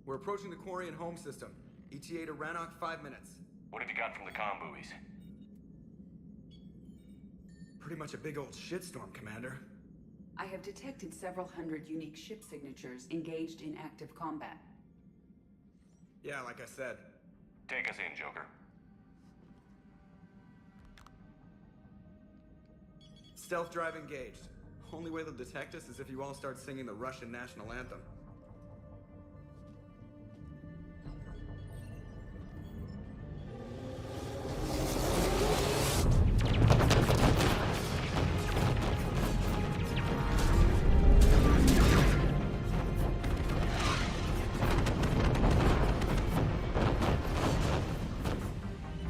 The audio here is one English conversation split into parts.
We're approaching the Quarian home system. ETA to Rannoch, 5 minutes. What have you got from the comm buoys? Pretty much a big old shitstorm, Commander. I have detected several hundred unique ship signatures engaged in active combat. Yeah, like I said. Take us in, Joker. Stealth drive engaged. Only way they'll detect us is if you all start singing the Russian national anthem.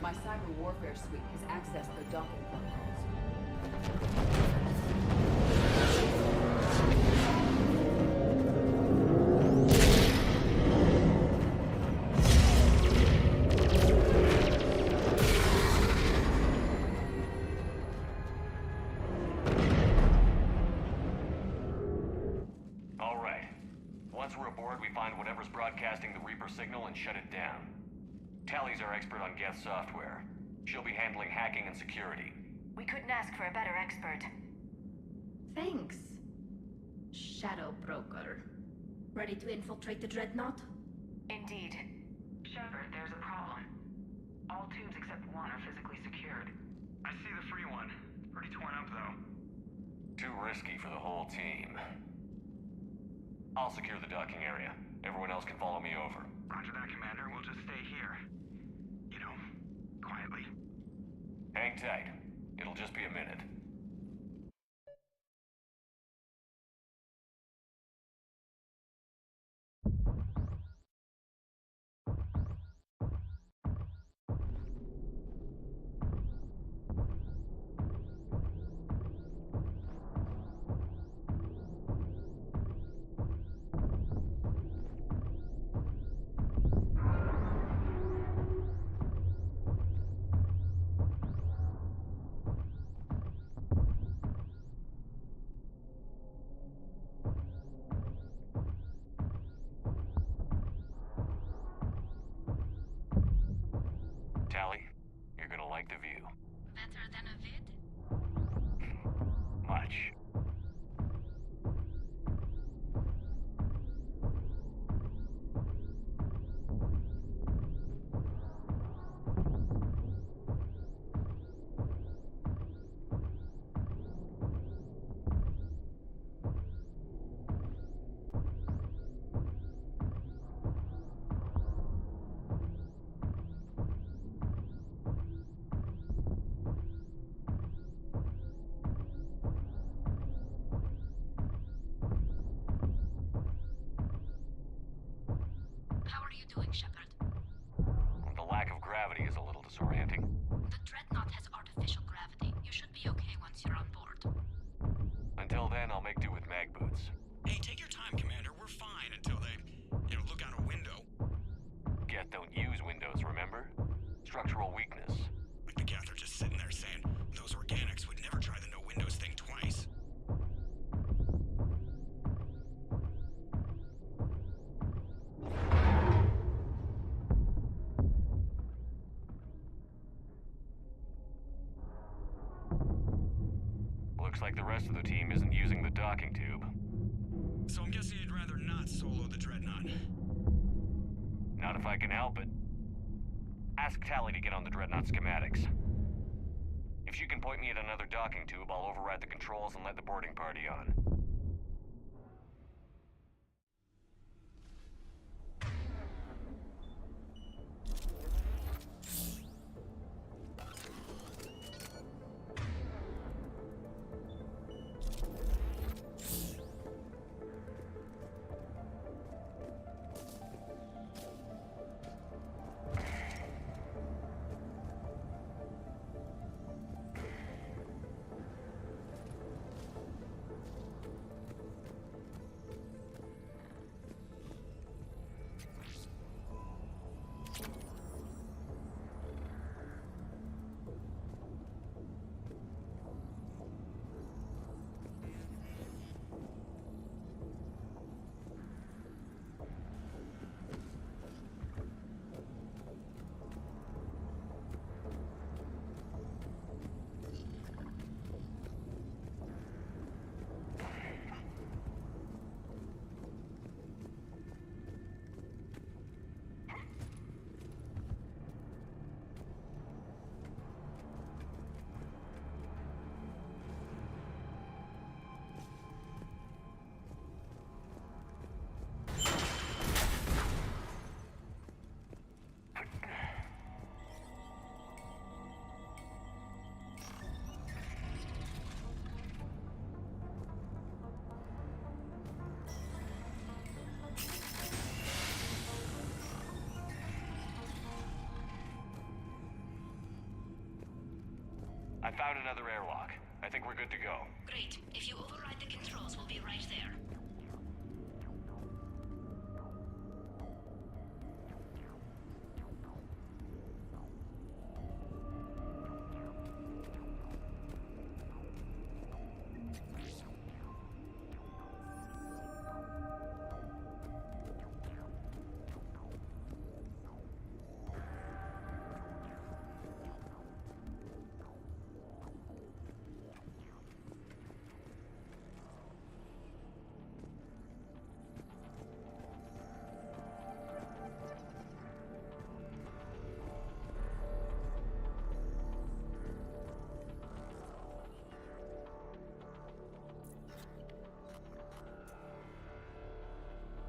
My cyber warfare suite has accessed the docking protocols. All right. Once we're aboard, we find whatever's broadcasting the Reaper signal and shut it down. Tally's our expert on Geth software. She'll be handling hacking and security. We couldn't ask for a better expert. Thanks, Shadow Broker. Ready to infiltrate the Dreadnought? Indeed. Shepard, there's a problem. All tubes except one are physically secured. I see the free one. Pretty torn up, though. Too risky for the whole team. I'll secure the docking area. Everyone else can follow me over. Roger that, Commander. We'll just stay here. You know, quietly. Hang tight. It'll just be a minute. Tally, you're gonna like the view. Better than a vid? Much. How are you doing, Shepard? The lack of gravity is a little disorienting. The Dreadnought has artificial gravity. You should be okay once you're on board. Until then, I'll make do with mag boots. Hey, take your time, Commander. We're fine until they, look out a window. Geth don't use windows, remember? Structural weakness. Like the Geth are just sitting there saying, those organics would never try the no windows thing twice. Looks like the rest of the team isn't using the docking tube. So I'm guessing you'd rather not solo the Dreadnought. Not if I can help it. Ask Tally to get on the Dreadnought schematics. If she can point me at another docking tube, I'll override the controls and let the boarding party on. I found another airlock. I think we're good to go. Great. If you override the controls, we'll be right there.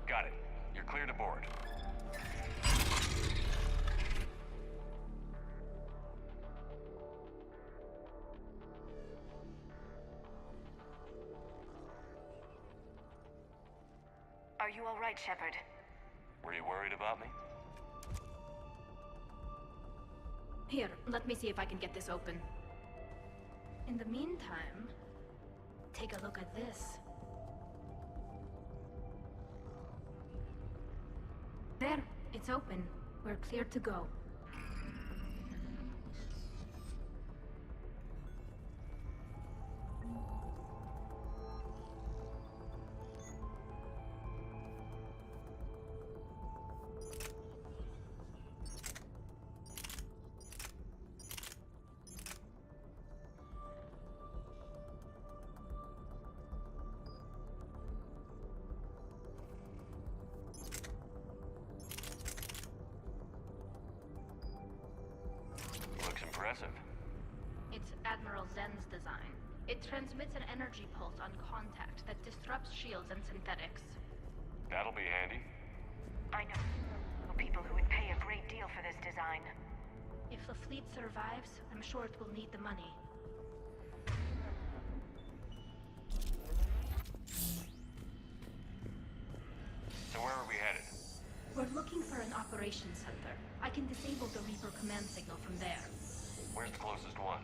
Got it. You're clear to board. Are you all right, Shepard? Were you worried about me? Here, let me see if I can get this open. In the meantime, take a look at this. There, it's open. We're clear to go. Looks impressive. It's Admiral Zen's design. It transmits an energy pulse on contact that disrupts shields and synthetics. That'll be handy. I know people who would pay a great deal for this design. If the fleet survives, I'm sure it will need the money. So where are we headed? We're looking for an operations center. I can disable the Reaper command signal from there. Where's the closest one?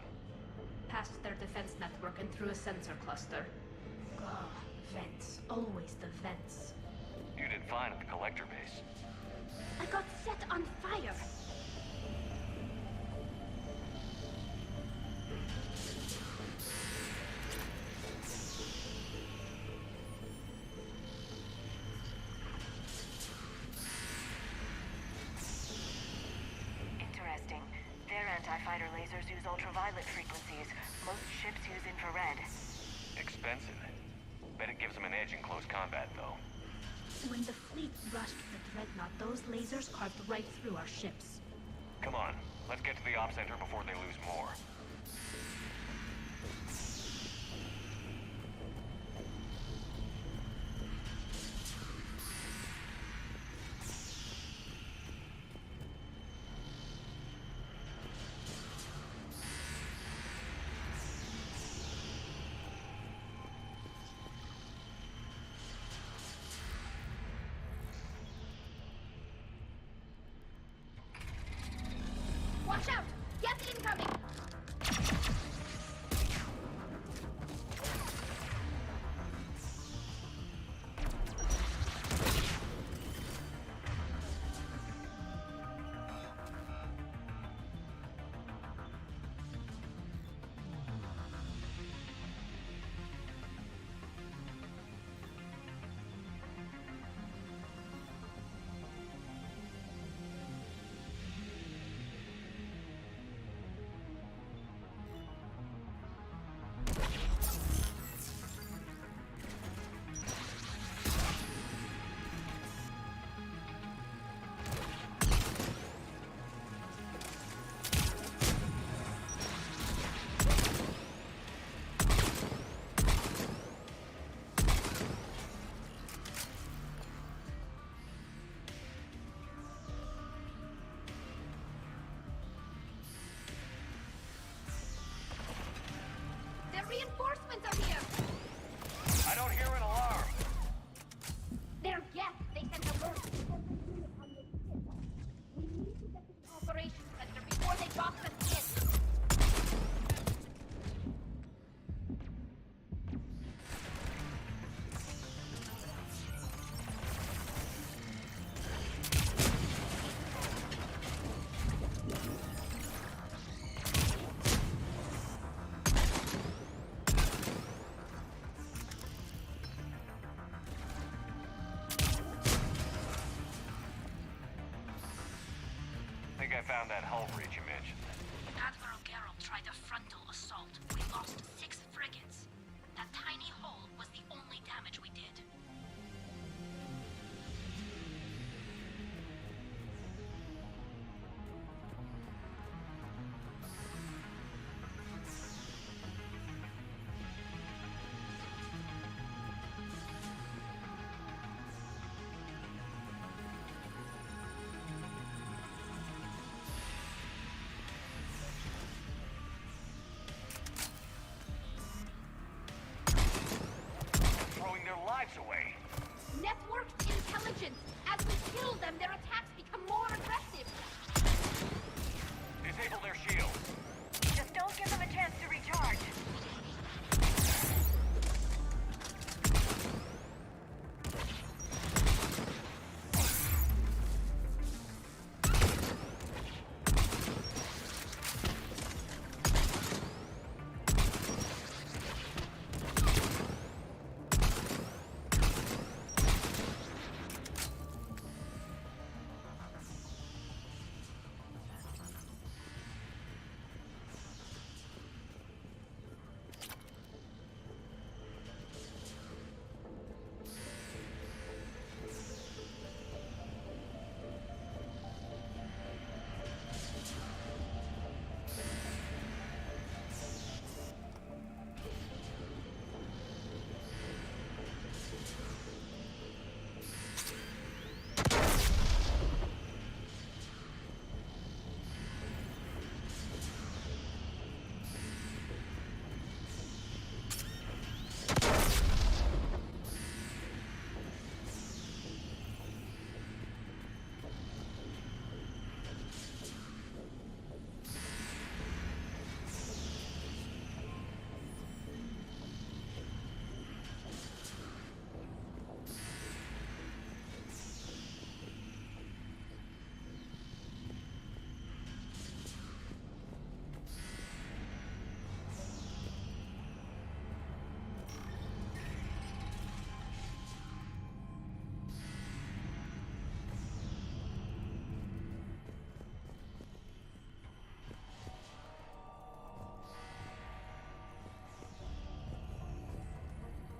Past their defense network and through a sensor cluster. Oh, vents. Always the vents. You did fine at the collector base. I got set on fire! Interesting. Their anti-fighter lasers use ultraviolet frequencies. Most ships use infrared. Expensive. Bet it gives them an edge in close combat, though. When the fleet rushed the Dreadnought, those lasers carved right through our ships. Come on, let's get to the op center before they lose more. Watch out! Gas incoming! around that hull breach you mentioned? Admiral Geralt tried a frontal assault. We lost 6 frigates. That tiny hole was the only damage we did. Throwing their lives away. Networked intelligence! As we kill them, their attacks become more aggressive! Disable their shields. Just don't give them a chance to recharge.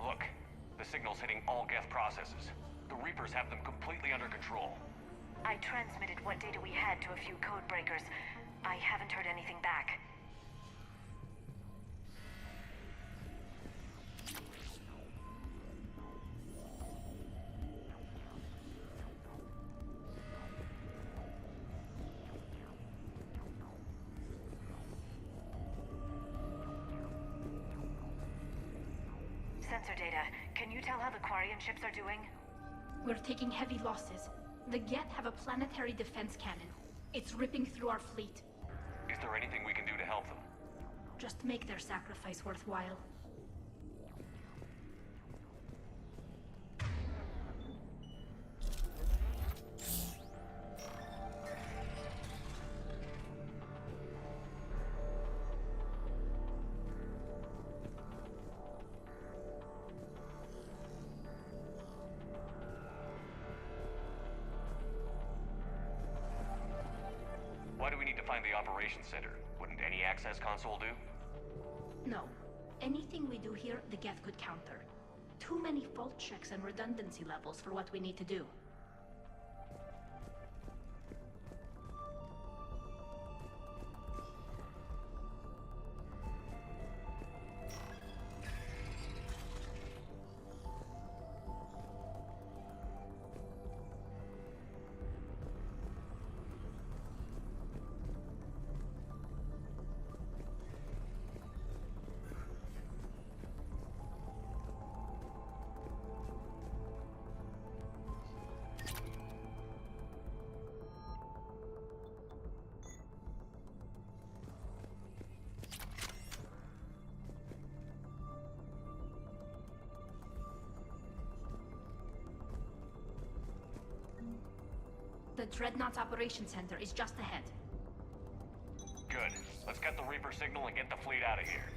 Look, the signal's hitting all Geth processes. The Reapers have them completely under control. I transmitted what data we had to a few code breakers. I haven't heard anything back. Sensor data. Can you tell how the Quarian ships are doing? We're taking heavy losses. The Geth have a planetary defense cannon. It's ripping through our fleet. Is there anything we can do to help them? Just make their sacrifice worthwhile. Why do we need to find the operations center? Wouldn't any access console do? No. Anything we do here, the Geth could counter. Too many fault checks and redundancy levels for what we need to do. The Dreadnought's Operations Center is just ahead. Good. Let's get the Reaper signal and get the fleet out of here.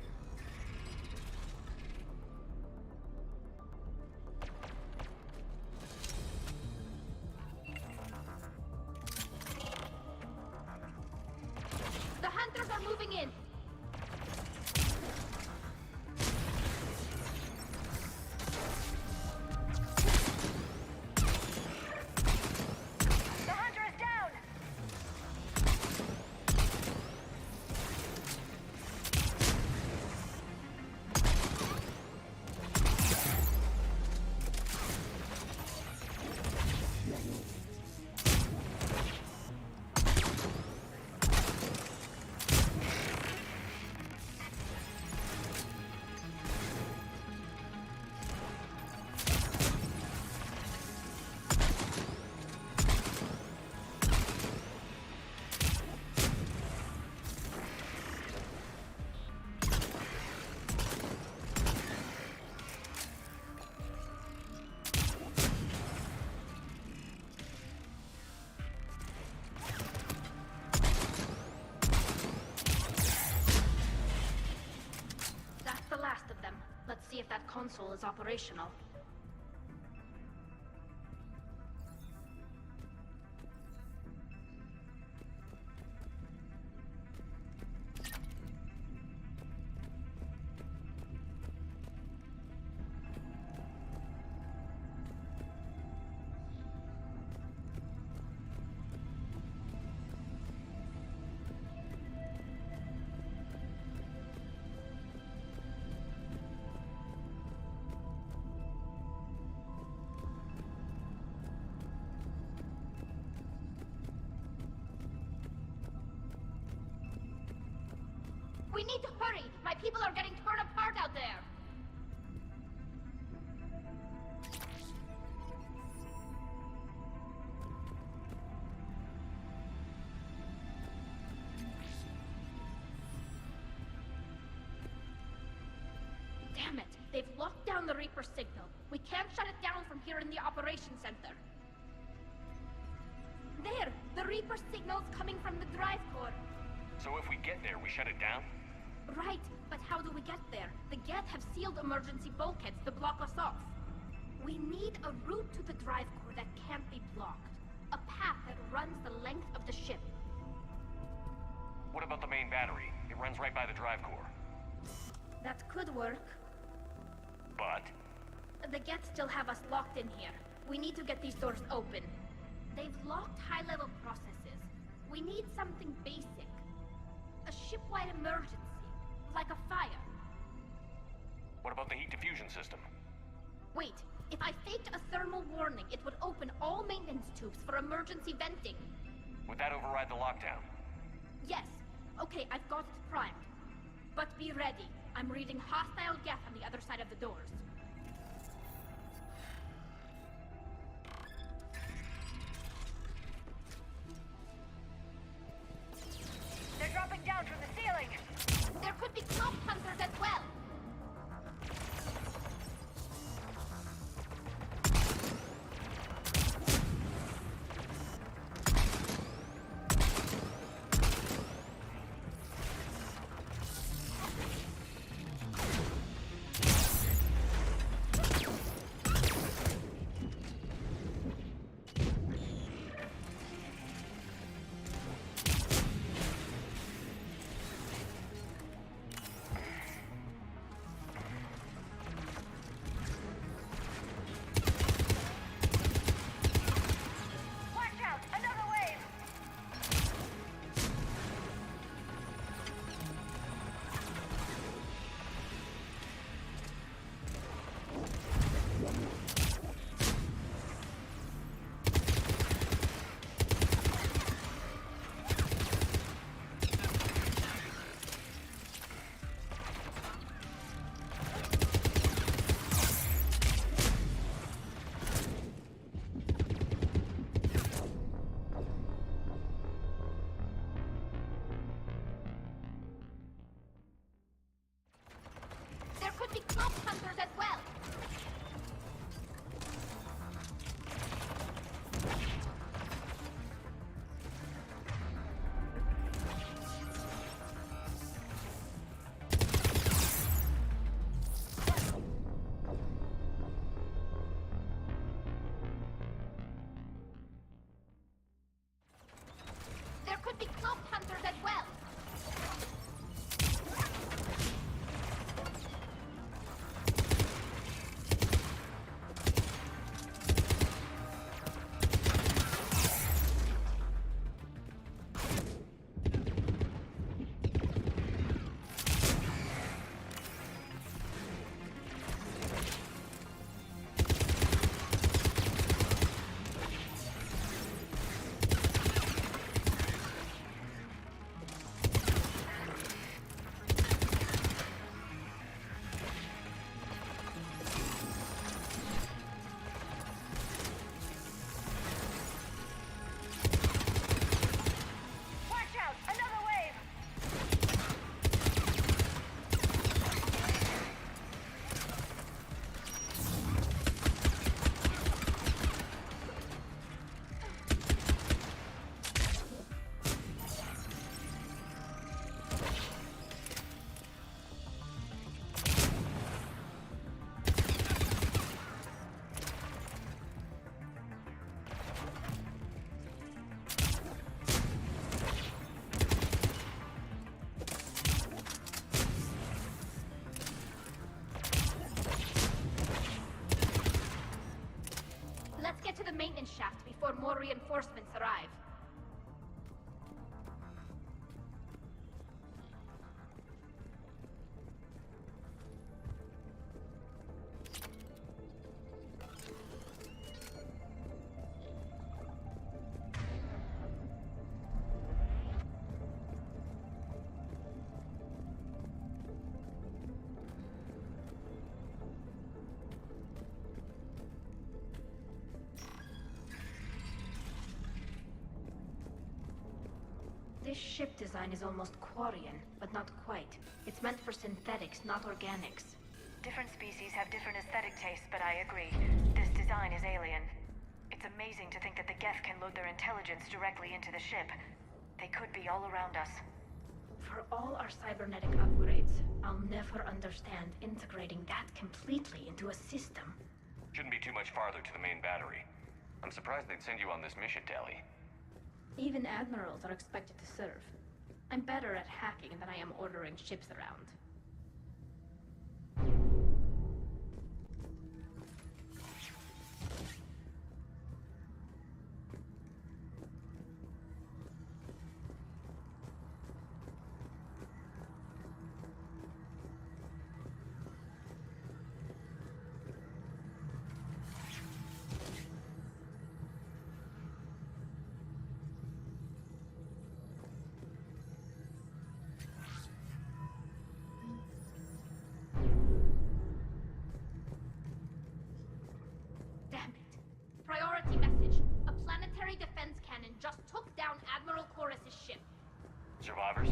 console is operational. We need to hurry! My people are getting torn apart out there! Damn it! They've locked down the Reaper signal. We can't shut it down from here in the operations center. There! The Reaper signal's coming from the drive core. So if we get there, we shut it down? Right, but how do we get there? The Geth have sealed emergency bulkheads to block us off. We need a route to the drive core that can't be blocked. A path that runs the length of the ship. What about the main battery? It runs right by the drive core. That could work. But The Geth still have us locked in here. We need to get these doors open. They've locked high-level processes. We need something basic. A ship-wide emergency. Like a fire. what about the heat diffusion system? Wait, if I faked a thermal warning, it would open all maintenance tubes for emergency venting. Would that override the lockdown? Yes. Okay, I've got it primed. But be ready. I'm reading hostile Geth on the other side of the doors. They're dropping down from the ceiling! There could be cloak hunters as well! Watch out! Another wave! There could be cloak hunters as well! There could be cloak hunters as well! ship design is almost Quarian, but not quite. It's meant for synthetics, not organics. Different species have different aesthetic tastes, but I agree. This design is alien. It's amazing to think that the Geth can load their intelligence directly into the ship. They could be all around us. For all our cybernetic upgrades, I'll never understand integrating that completely into a system. Shouldn't be too much farther to the main battery. I'm surprised they'd send you on this mission, Tali. Even admirals are expected to serve. I'm better at hacking than I am ordering ships around. Damn it. Priority message. A planetary defense cannon just took down Admiral Chorus's ship. Survivors?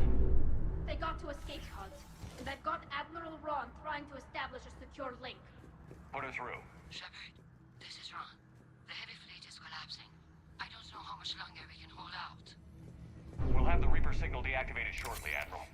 They got to escape pods, and I've got Admiral Ron trying to establish a secure link. Put her through. Shepard, this is Ron. The heavy fleet is collapsing. I don't know how much longer we can hold out. We'll have the Reaper signal deactivated shortly, Admiral.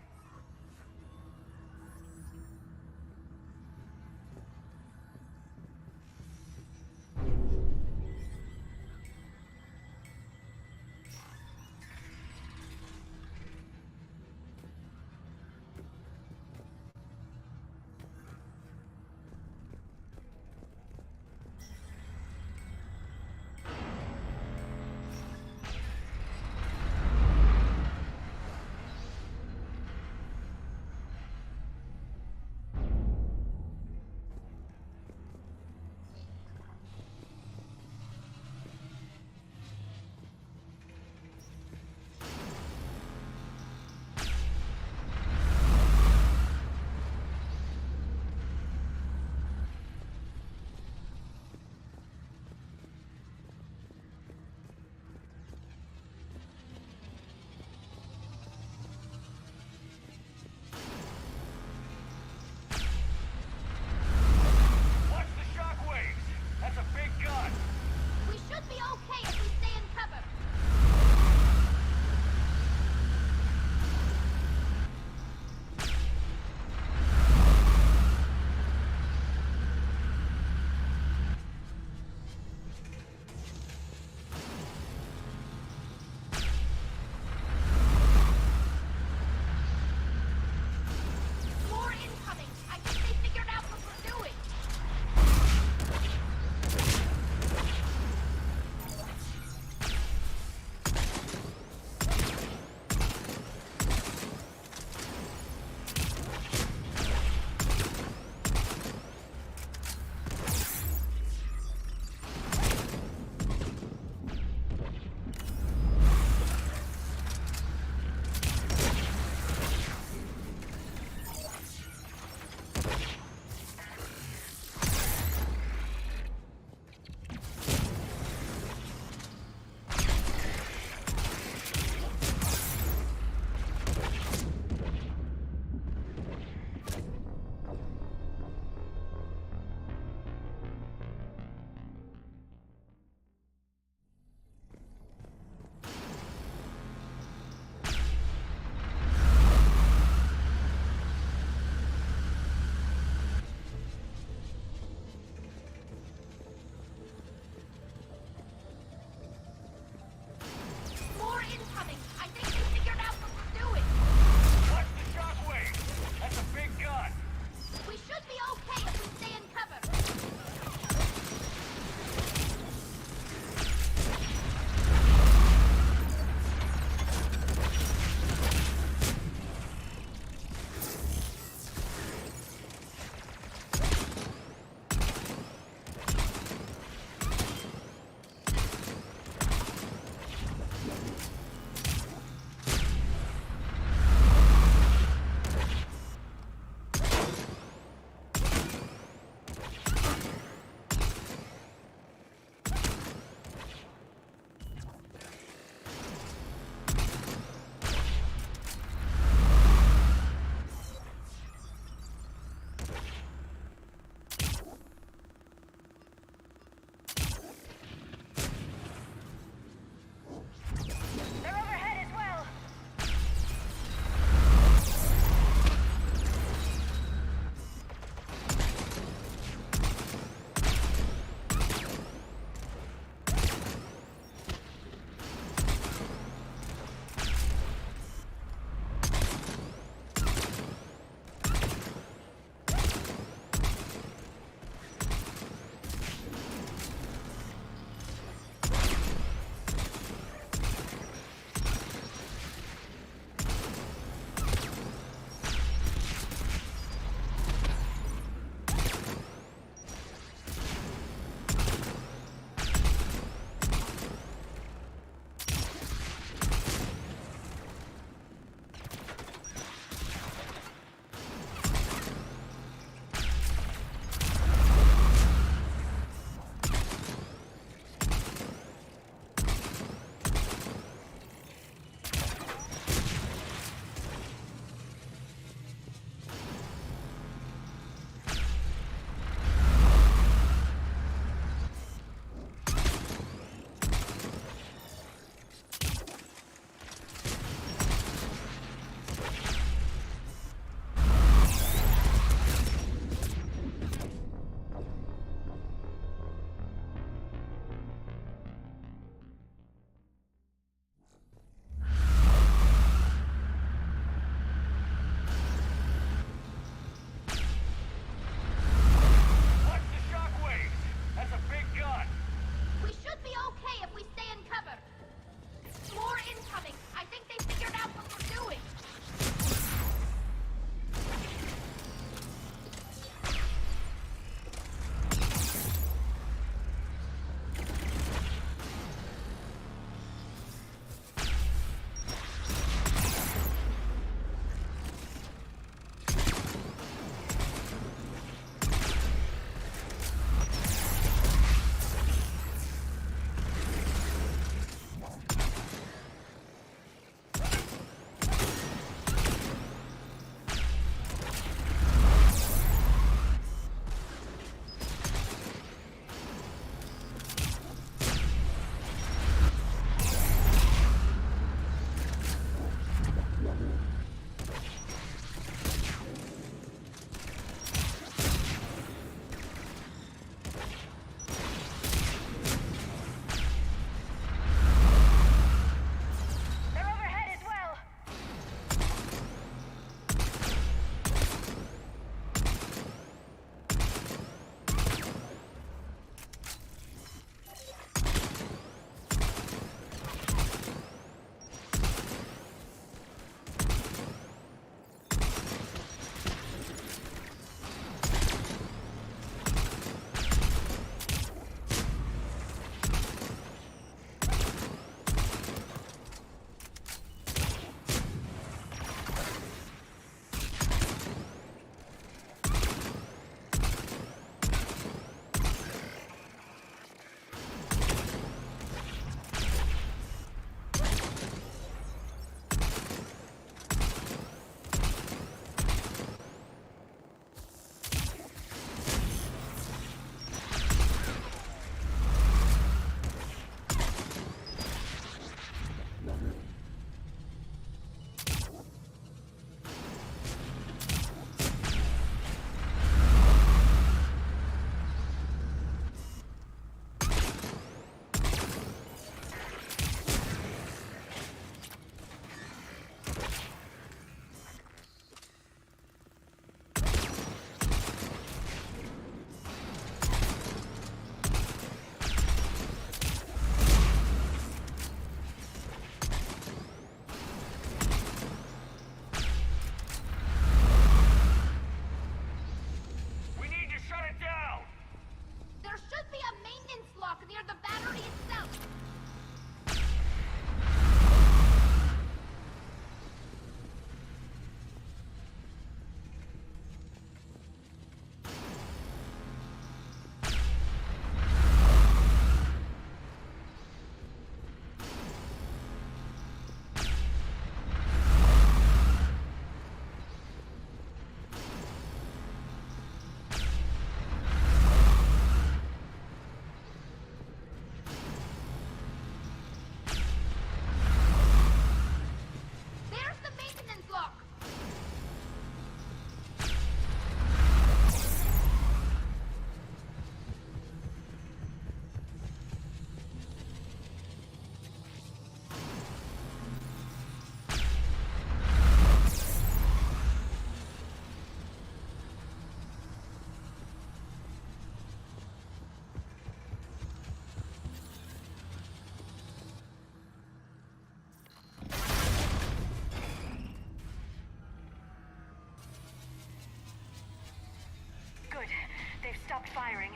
stopped firing.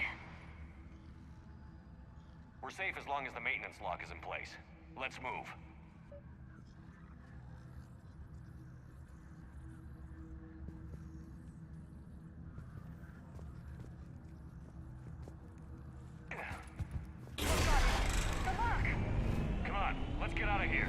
We're safe as long as the maintenance lock is in place. Let's move. Come on, let's get out of here.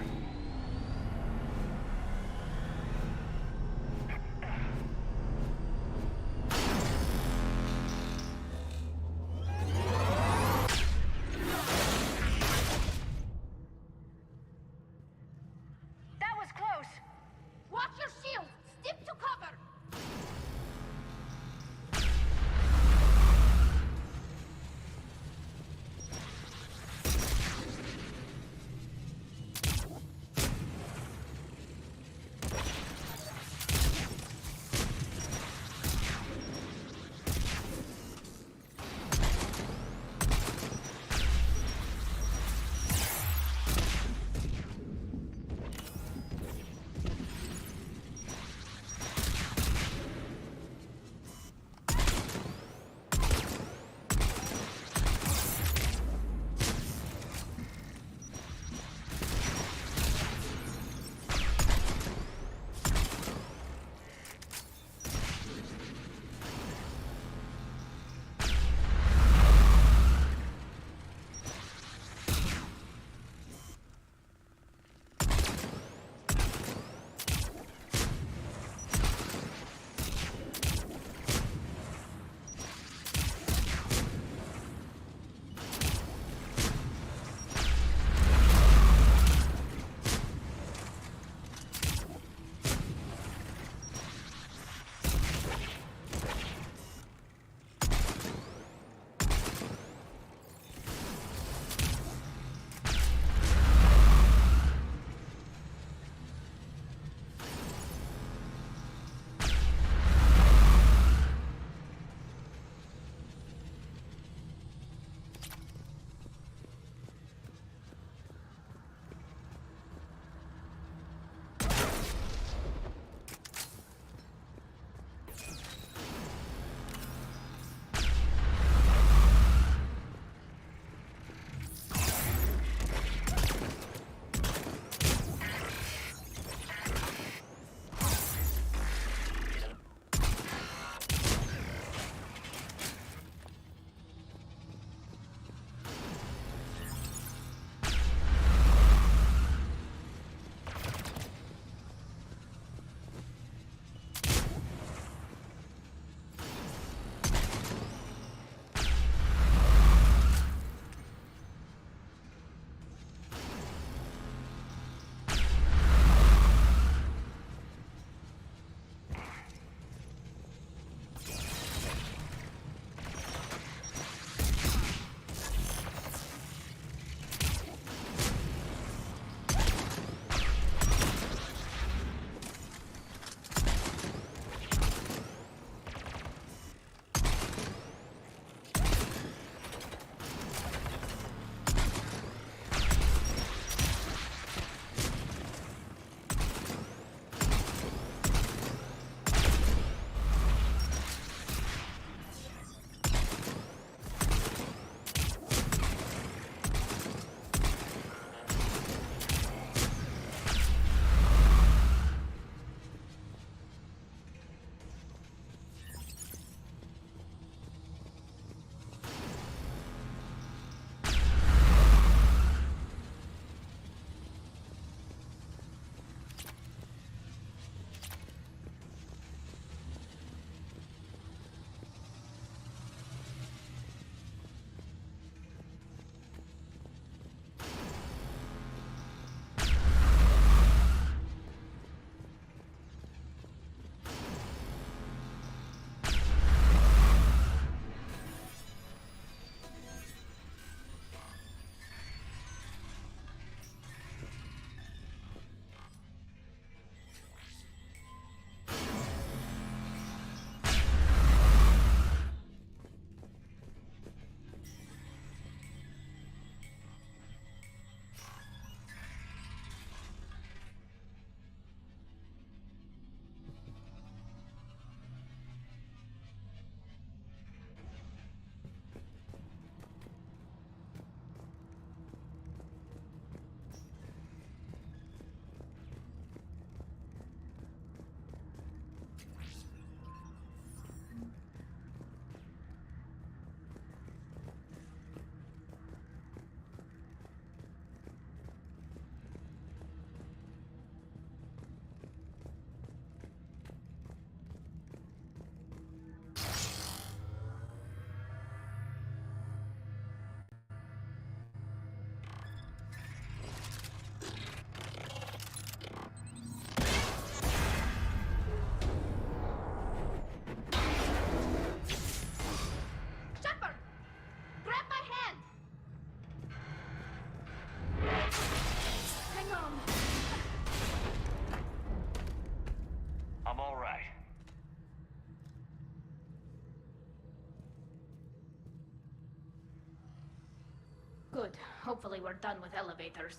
Good. Hopefully we're done with elevators.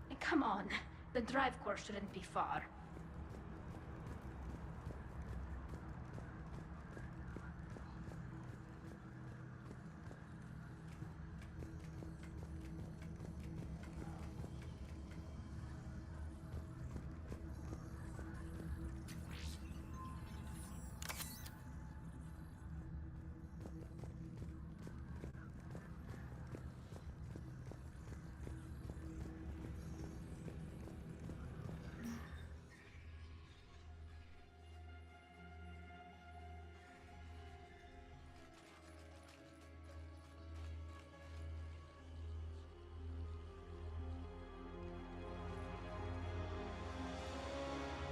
And come on, the drive core shouldn't be far.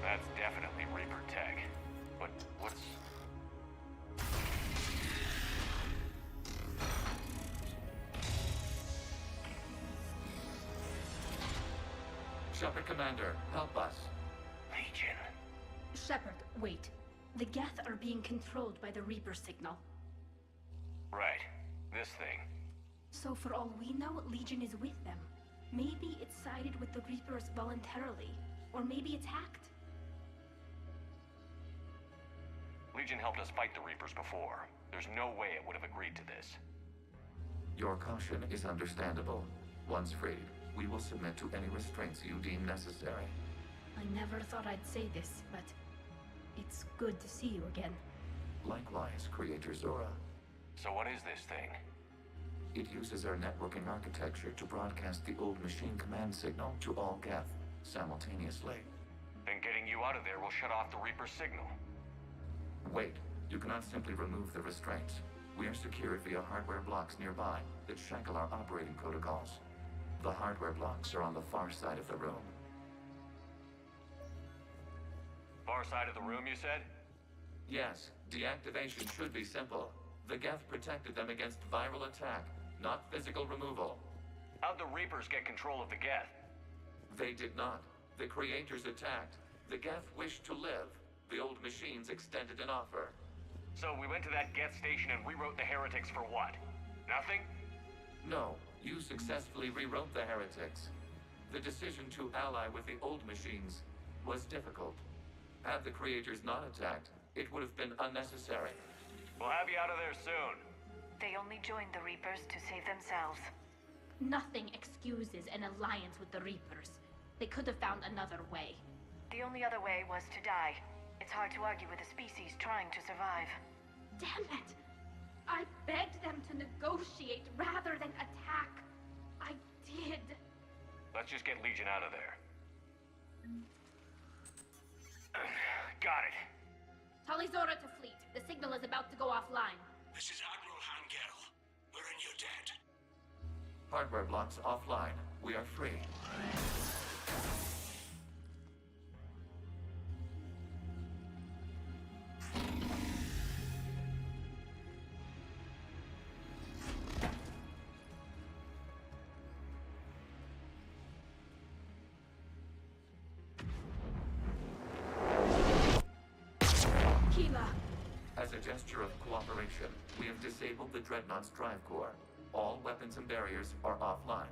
That's definitely Reaper tech. But what's... Shepard Commander, help us. Legion. Shepard, wait. The Geth are being controlled by the Reaper signal. Right. This thing. So for all we know, Legion is with them. Maybe it sided with the Reapers voluntarily. Or maybe it's hacked. Legion helped us fight the Reapers before. There's no way it would have agreed to this. Your caution is understandable. Once freed, we will submit to any restraints you deem necessary. I never thought I'd say this, but it's good to see you again. Likewise, Creator Zora. So what is this thing? It uses our networking architecture to broadcast the old machine command signal to all Geth simultaneously. Then getting you out of there will shut off the Reaper signal. Wait, you cannot simply remove the restraints. We are secured via hardware blocks nearby that shackle our operating protocols. The hardware blocks are on the far side of the room. Far side of the room, you said? Yes, deactivation should be simple. The Geth protected them against viral attack, not physical removal. How'd the Reapers get control of the Geth? They did not. The Creators attacked. The Geth wished to live. The old machines extended an offer. So we went to that Geth station and rewrote the heretics for what? Nothing? No, you successfully rewrote the heretics. The decision to ally with the old machines was difficult. Had the Creators not attacked, it would have been unnecessary. We'll have you out of there soon. They only joined the Reapers to save themselves. Nothing excuses an alliance with the Reapers. They could have found another way. The only other way was to die. It's hard to argue with a species trying to survive. Damn it! I begged them to negotiate rather than attack. I did. Let's just get Legion out of there. Got it. Talizora to fleet. The signal is about to go offline. This is Admiral Hangel. We're in your debt. Hardware blocks offline. We are free. Keela. As a gesture of cooperation, we have disabled the Dreadnought's drive core. All weapons and barriers are offline.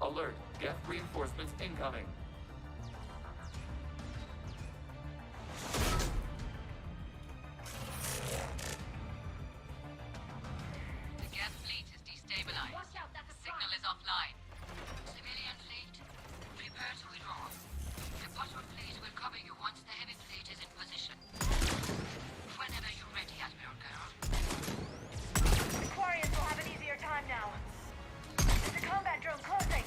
Alert! Geth reinforcements incoming! The Geth fleet is destabilized. Watch out, that's a Signal is offline. Civilian fleet, prepare to withdraw. The bottom fleet will cover you once the heavy fleet is in position. Whenever you're ready, Admiral Girl. The Quarians will have an easier time now. There's a combat drone closing.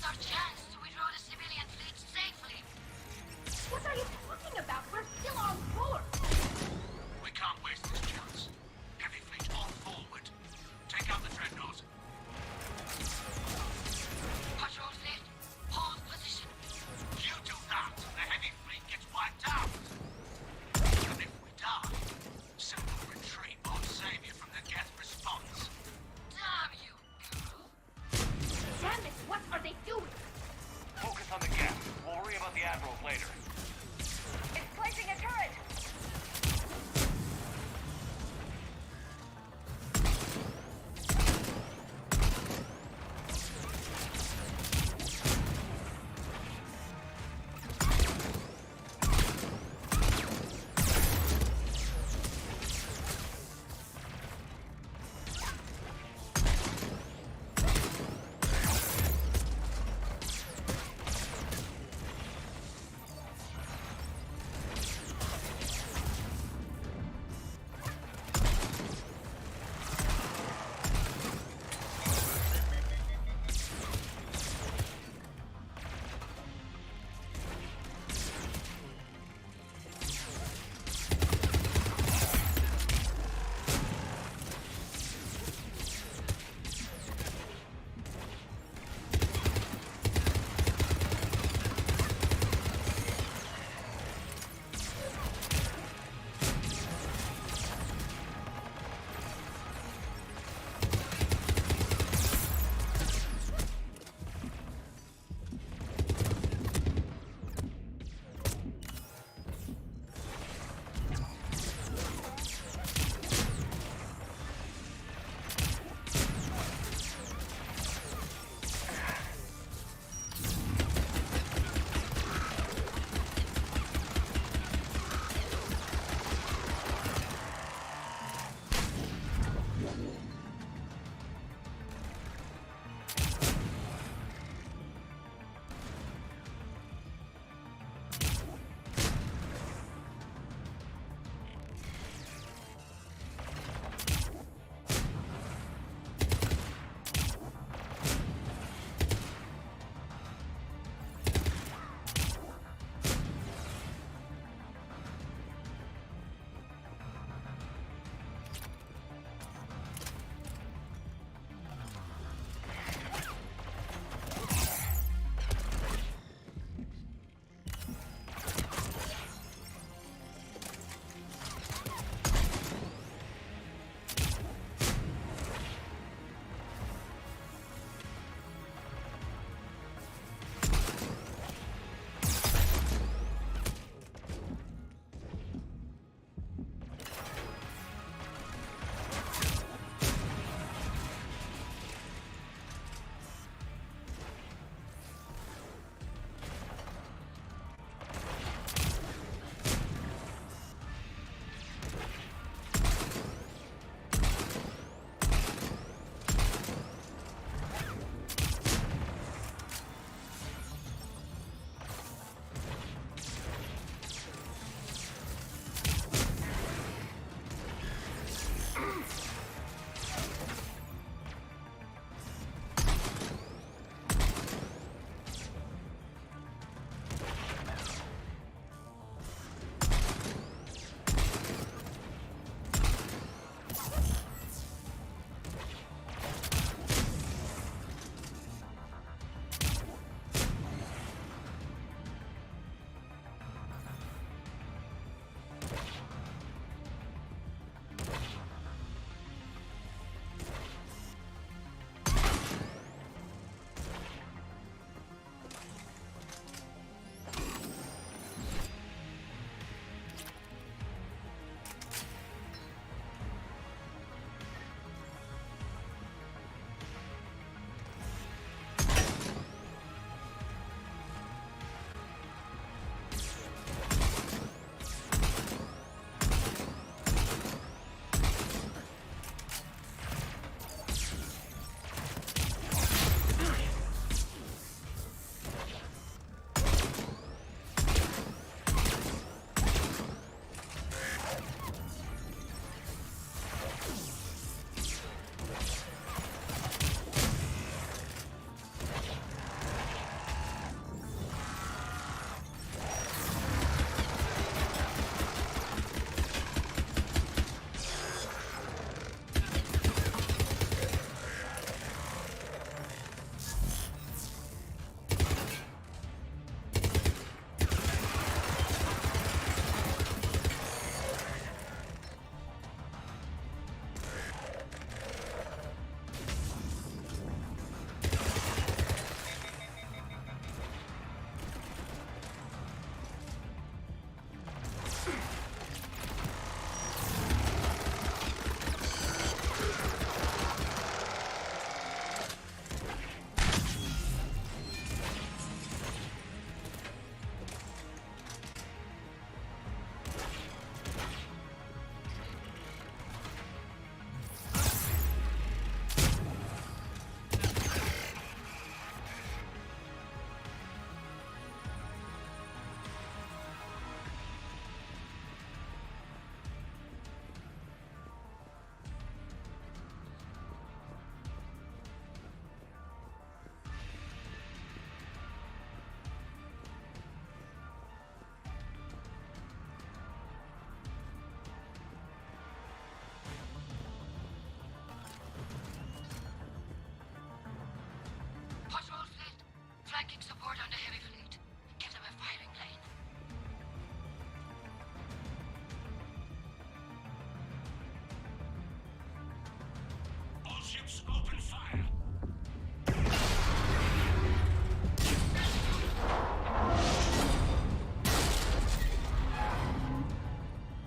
is our chance to withdraw the civilian fleet safely. What are you talking about? We're still on board. We can't waste this chance. Heavy fleet all forward. Take out the dreadnought. Patrol fleet, hold position. You do that, the heavy fleet gets wiped out. And if we die, simple retreat won't save you from the Geth response. Damn you, girl. Damn it, what are they doing?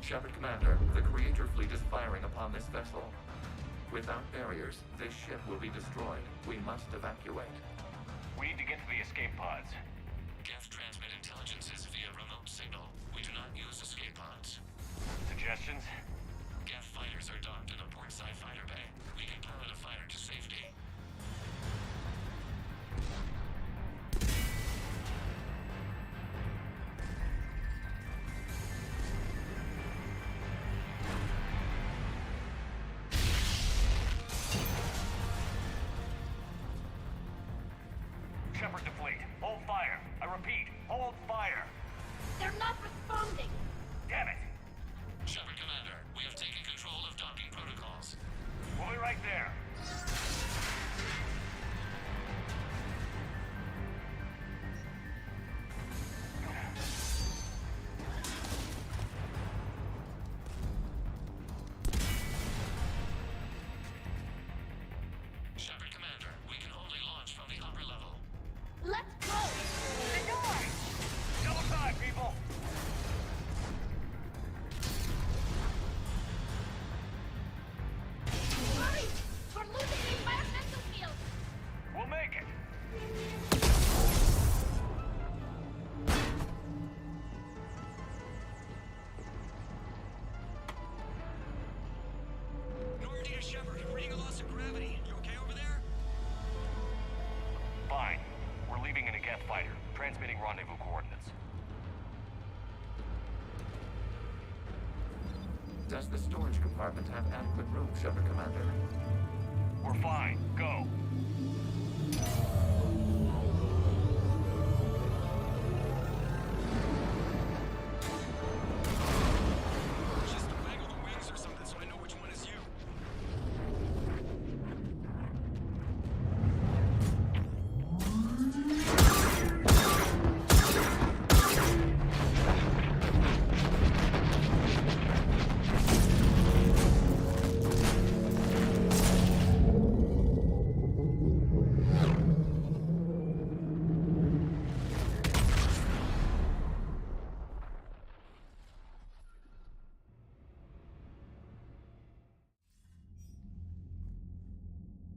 Shepard Commander, the Creator fleet is firing upon this vessel. Without barriers, this ship will be destroyed. We must evacuate. We need to get to the escape pods. Geth transmit intelligences via remote signal. We do not use escape pods. Suggestions? Geth fighters are docked in a portside fighter bay. We can pilot a fighter to safety. Shepard to fleet. Hold fire. I repeat, hold fire. They're not responding. Damn it. Shepard Commander, we have taken control of docking protocols. We'll be right there. Shepard Commander, we can only launch from the upper level. Let's go! The door! Double time, people! Hurry! We're losing the environmental field! We'll make it! Normandy to Shepard, reading a loss of gravity. You okay over there? Fine. We're leaving in a Geth fighter. Transmitting rendezvous coordinates. Does the storage compartment have adequate room, Shepard Commander? We're fine. Go. Just waggle the wings or something so I know which one is you.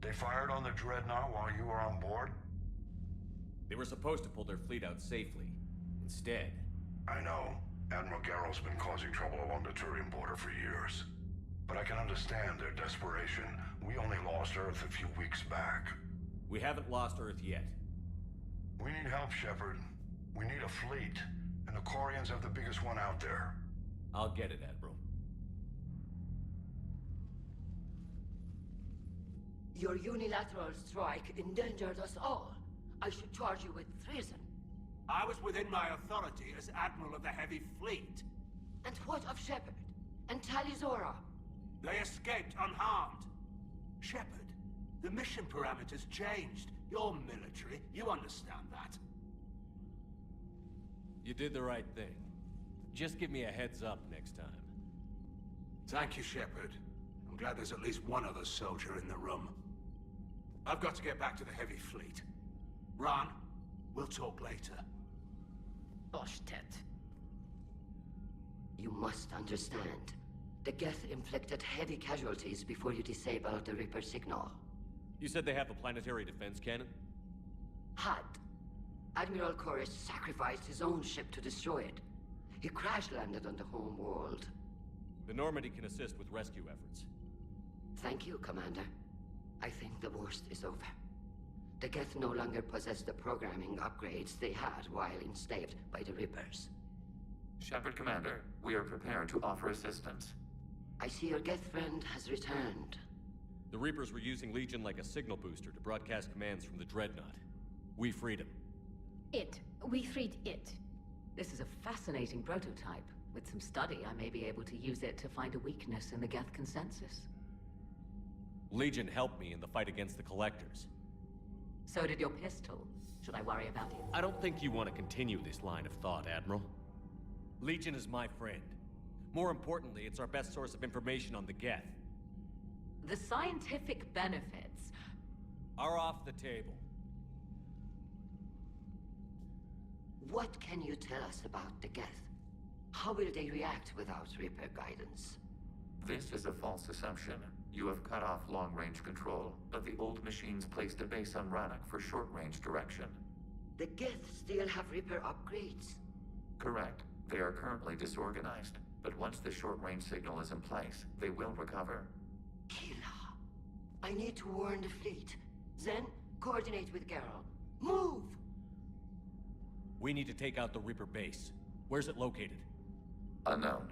They fired on the Dreadnought while you were on board? They were supposed to pull their fleet out safely. Instead, I know. Admiral Garrow's been causing trouble along the Turian border for years. But I can understand their desperation. We only lost Earth a few weeks back. we haven't lost Earth yet. We need help, Shepard. We need a fleet. And the Quarians have the biggest one out there. I'll get it, Admiral. Your unilateral strike endangered us all. I should charge you with treason. I was within my authority as Admiral of the Heavy Fleet. And what of Shepard? And Talizora? They escaped unharmed. Shepard, the mission parameters changed. You're military, you understand that. You did the right thing. Just give me a heads up next time. Thank you, Shepard. I'm glad there's at least one other soldier in the room. I've got to get back to the Heavy Fleet. Ron, we'll talk later. Boshtet. You must understand. The Geth inflicted heavy casualties before you disabled the Reaper signal. You said they have a planetary defense cannon? Had. Admiral Koris sacrificed his own ship to destroy it. He crash-landed on the home world. The Normandy can assist with rescue efforts. Thank you, Commander. I think the worst is over. The Geth no longer possess the programming upgrades they had while enslaved by the Reapers. Shepard Commander, we are prepared to offer assistance. I see your Geth friend has returned. The Reapers were using Legion like a signal booster to broadcast commands from the Dreadnought. We freed him. We freed it. This is a fascinating prototype. With some study, I may be able to use it to find a weakness in the Geth consensus. Legion helped me in the fight against the Collectors. So did your pistol. Should I worry about it? I don't think you want to continue this line of thought, Admiral. Legion is my friend. More importantly, it's our best source of information on the Geth. The scientific benefits are off the table. What can you tell us about the Geth? How will they react without Reaper guidance? This is a false assumption. You have cut off long-range control, but the old machines placed a base on Rannoch for short-range direction. The Geth still have Reaper upgrades? Correct. They are currently disorganized, but once the short-range signal is in place, they will recover. Kila, I need to warn the fleet. Zen, coordinate with Geralt. Move! We need to take out the Reaper base. Where's it located? Unknown.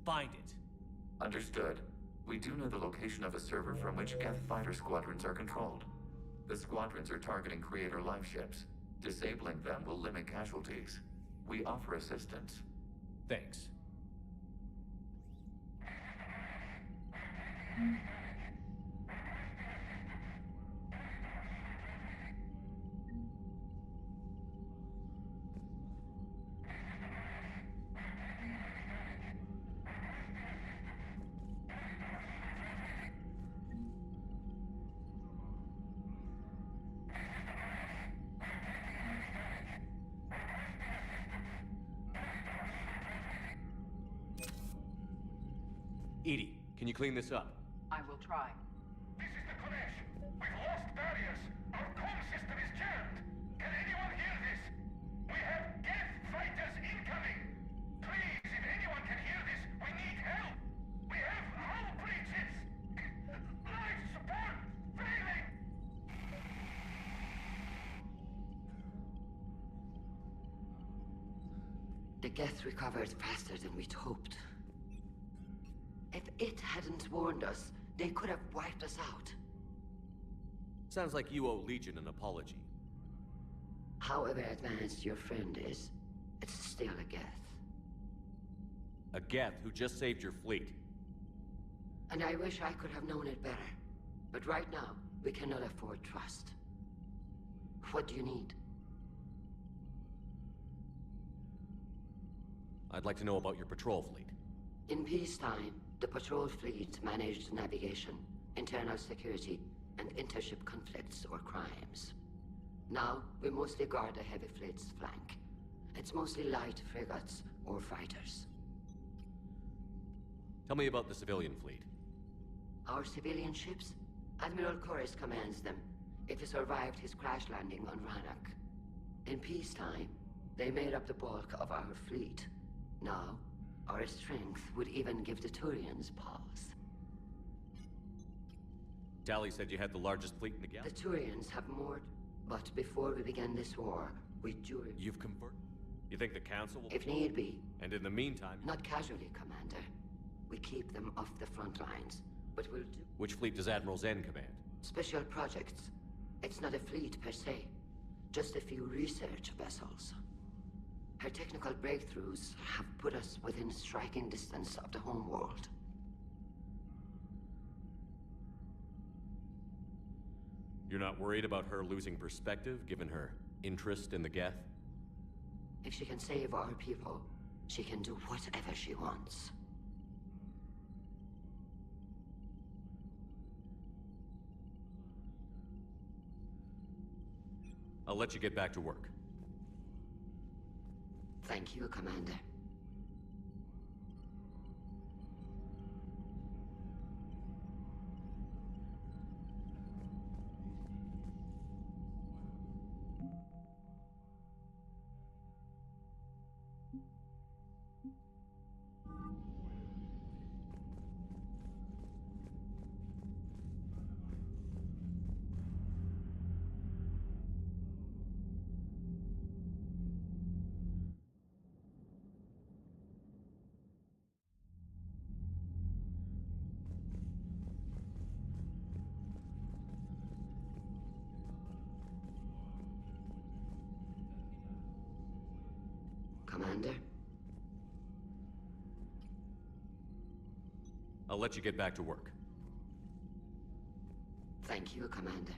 Find it. Understood. We do know the location of a server from which Geth fighter squadrons are controlled. The squadrons are targeting Creator life ships. Disabling them will limit casualties. We offer assistance. Thanks. EDI, can you clean this up? I will try. This is the Kodesh. We've lost barriers. Our comm system is jammed. Can anyone hear this? We have Geth fighters incoming. Please, if anyone can hear this, we need help. We have hull breaches. Life support failing. The Geth recovered faster than we'd hoped. If it hadn't warned us, they could have wiped us out. Sounds like you owe Legion an apology. However advanced your friend is, it's still a Geth. A Geth who just saved your fleet. And I wish I could have known it better. But right now, we cannot afford trust. What do you need? I'd like to know about your patrol fleet. In peacetime, the patrol fleet managed navigation, internal security, and intership conflicts or crimes. Now, we mostly guard the heavy fleet's flank. It's mostly light frigates or fighters. Tell me about the civilian fleet. Our civilian ships? Admiral Corus commands them, if he survived his crash landing on Rannoch. In peacetime, they made up the bulk of our fleet. Now, our strength would even give the Turians pause. Tali said you had the largest fleet in the The galaxy. Turians have more, but before we began this war, we dured. You've converted? You think the Council will... If need be. And in the meantime... Not casually, Commander. We keep them off the front lines, but we'll do... Which fleet does Admiral Zen command? Special projects. It's not a fleet per se. Just a few research vessels. Her technical breakthroughs have put us within striking distance of the homeworld. You're not worried about her losing perspective, given her interest in the Geth? If she can save our people, she can do whatever she wants. I'll let you get back to work. Thank you, Commander. Commander? I'll let you get back to work. Thank you, Commander.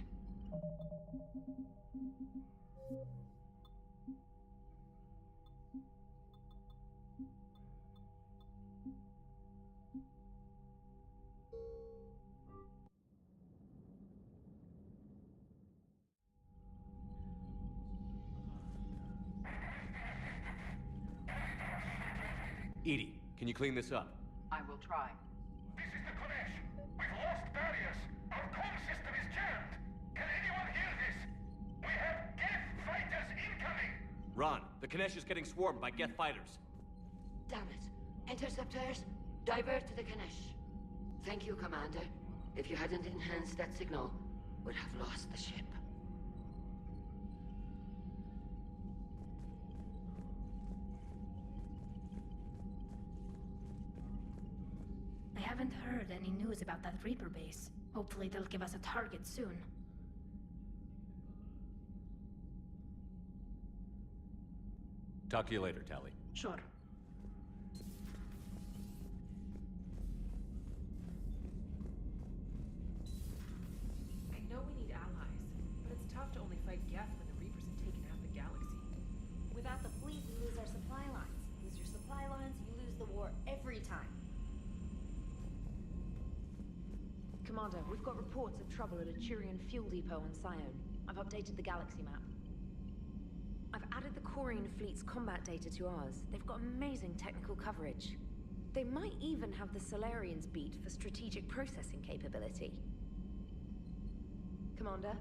EDI, can you clean this up? I will try. This is the Konesh. We've lost barriers. Our comm system is jammed. Can anyone hear this? We have Geth fighters incoming. Ron, the Kinesh is getting swarmed by Geth fighters. Damn it. Interceptors, divert to the Kinesh. Thank you, Commander. If you hadn't enhanced that signal, we'd have lost the ship. I haven't heard any news about that Reaper base. Hopefully they'll give us a target soon. Talk to you later, Tali. Sure. I know we need allies, but it's tough to only fight Geth when the Reapers have taken half the galaxy. Without the fleet, we lose our supply lines. Lose your supply lines, you lose the war every time. Commander, we've got reports of trouble at a Turian fuel depot on Scion. I've updated the galaxy map. I've added the Quarian fleet's combat data to ours. They've got amazing technical coverage. They might even have the Solarians beat for strategic processing capability. Commander?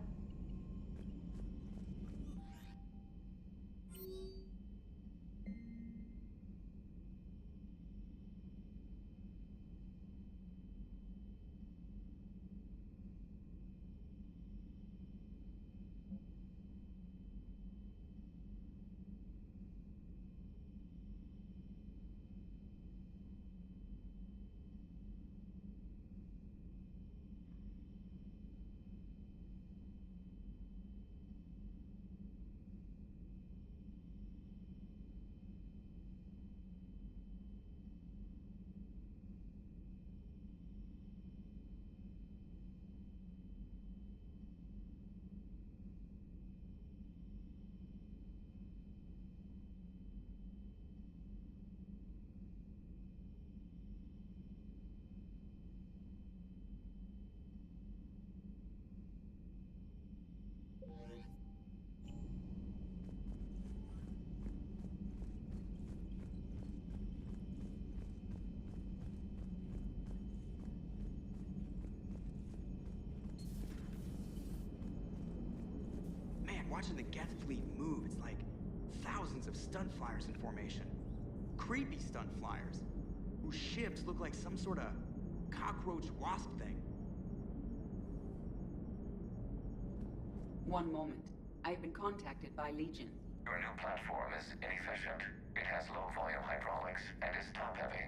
Watching the Geth fleet move, it's like thousands of stun flyers in formation. Creepy stun flyers, whose ships look like some sort of cockroach wasp thing. One moment. I have been contacted by Legion. Your new platform is inefficient. It has low volume hydraulics and is top-heavy.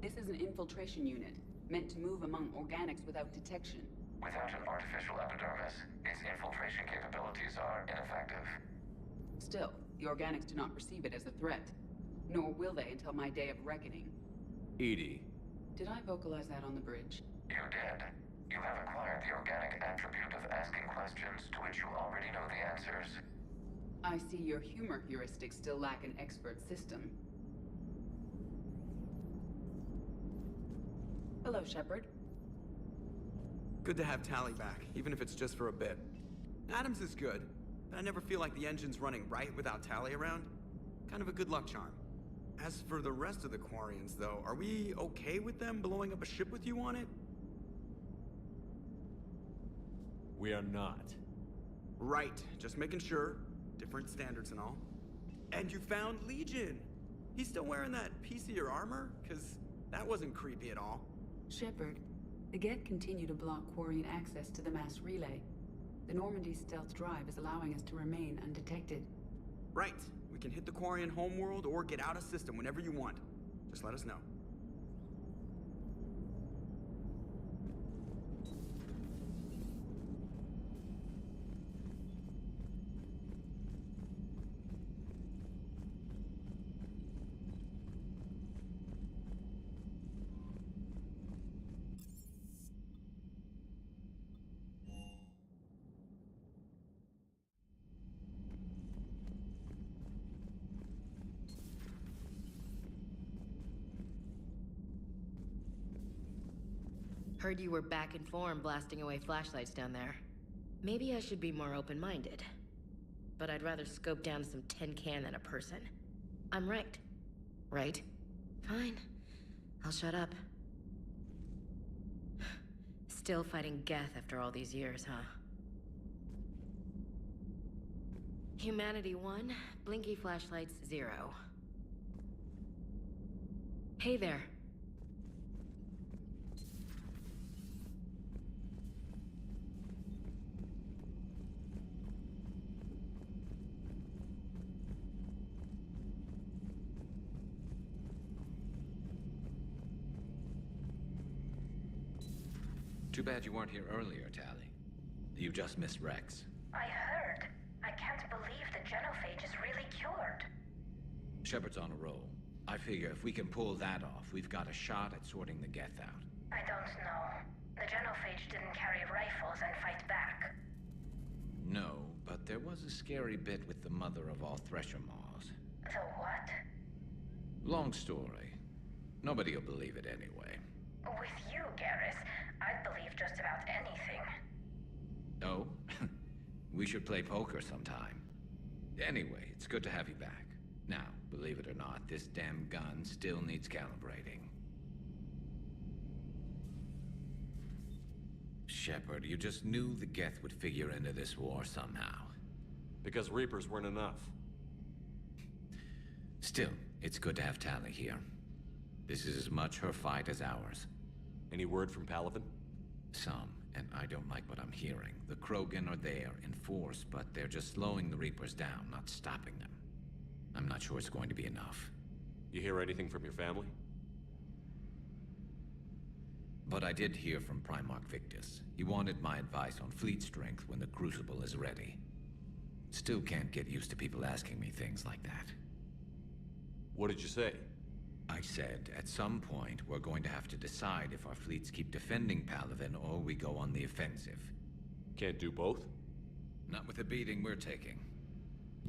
This is an infiltration unit, meant to move among organics without detection. Without an artificial epidermis, its infiltration capabilities are ineffective. Still, the organics do not perceive it as a threat. Nor will they until my day of reckoning. EDI. Did I vocalize that on the bridge? You did. You have acquired the organic attribute of asking questions to which you already know the answers. I see your humor heuristics still lack an expert system. Hello, Shepard. Good to have Tali back, even if it's just for a bit. Adams is good, but I never feel like the engine's running right without Tali around. Kind of a good luck charm. As for the rest of the Quarians, though, are we okay with them blowing up a ship with you on it? We are not. Right, just making sure. Different standards and all. And you found Legion! He's still wearing that piece of your armor? Cause that wasn't creepy at all. Shepard, the Geth continue to block Quarian access to the mass relay. The Normandy stealth drive is allowing us to remain undetected. Right. We can hit the Quarian homeworld or get out of system whenever you want. Just let us know. Heard you were back in form blasting away flashlights down there. Maybe I should be more open-minded. But I'd rather scope down some tin can than a person. I'm right. Right? Fine. I'll shut up. Still fighting Geth after all these years, huh? Humanity 1, blinky flashlights 0. Hey there. Too bad you weren't here earlier, Tali. You just missed Rex. I heard. I can't believe the genophage is really cured. Shepard's on a roll. I figure if we can pull that off, we've got a shot at sorting the Geth out. I don't know. The genophage didn't carry rifles and fight back. No, but there was a scary bit with the mother of all Thresher Maws. The what? Long story. Nobody'll believe it anyway. With you, Garrus, I'd believe just about anything. Oh? We should play poker sometime. Anyway, it's good to have you back. Now, believe it or not, this damn gun still needs calibrating. Shepard, you just knew the Geth would figure into this war somehow. Because Reapers weren't enough. Still, it's good to have Tali here. This is as much her fight as ours. Any word from Palaven? Some, and I don't like what I'm hearing. The Krogan are there in force, but they're just slowing the Reapers down, not stopping them. I'm not sure it's going to be enough. You hear anything from your family? But I did hear from Primarch Victus. He wanted my advice on fleet strength when the Crucible is ready. Still can't get used to people asking me things like that. What did you say? I said, at some point, we're going to have to decide if our fleets keep defending Palaven or we go on the offensive. Can't do both? Not with the beating we're taking.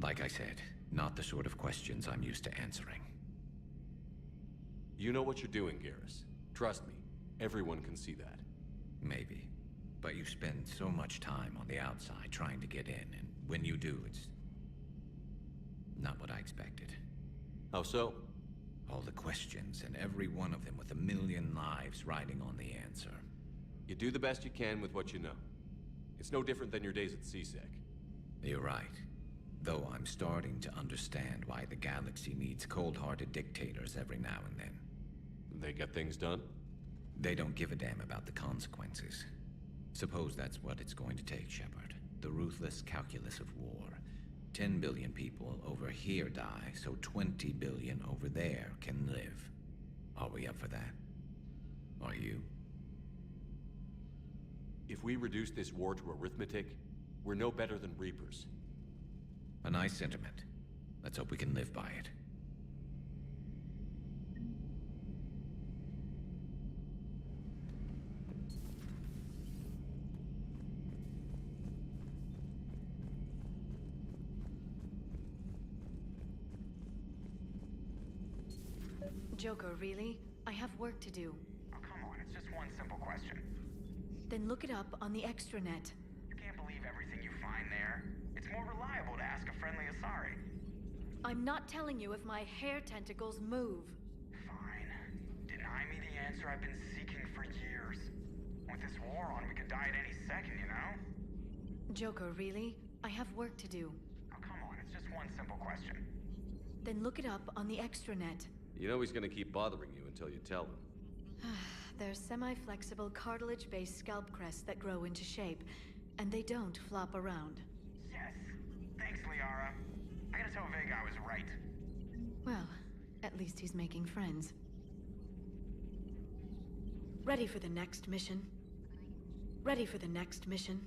Like I said, not the sort of questions I'm used to answering. You know what you're doing, Garrus. Trust me, everyone can see that. Maybe. But you spend so much time on the outside trying to get in, and when you do, it's not what I expected. How so? All the questions, and every one of them with a million lives riding on the answer. You do the best you can with what you know. It's no different than your days at CSEC. You're right. Though I'm starting to understand why the galaxy needs cold-hearted dictators every now and then. They get things done? They don't give a damn about the consequences. Suppose that's what it's going to take, Shepard. The ruthless calculus of war. 10 billion people over here die, so 20 billion over there can live. Are we up for that? Are you? If we reduce this war to arithmetic, we're no better than Reapers. A nice sentiment. Let's hope we can live by it. Joker, really? I have work to do. Oh, come on, it's just one simple question. Then look it up on the extranet. You can't believe everything you find there. It's more reliable to ask a friendly Asari. I'm not telling you if my hair tentacles move. Fine. Deny me the answer I've been seeking for years. With this war on, we could die at any second, you know? Joker, really? I have work to do. Oh, come on, it's just one simple question. Then look it up on the extranet. You know he's gonna keep bothering you until you tell him. They're semi-flexible cartilage-based scalp crests that grow into shape, and they don't flop around. Yes. Thanks, Liara. I gotta tell Vega I was right. Well, at least he's making friends. Ready for the next mission? Ready for the next mission?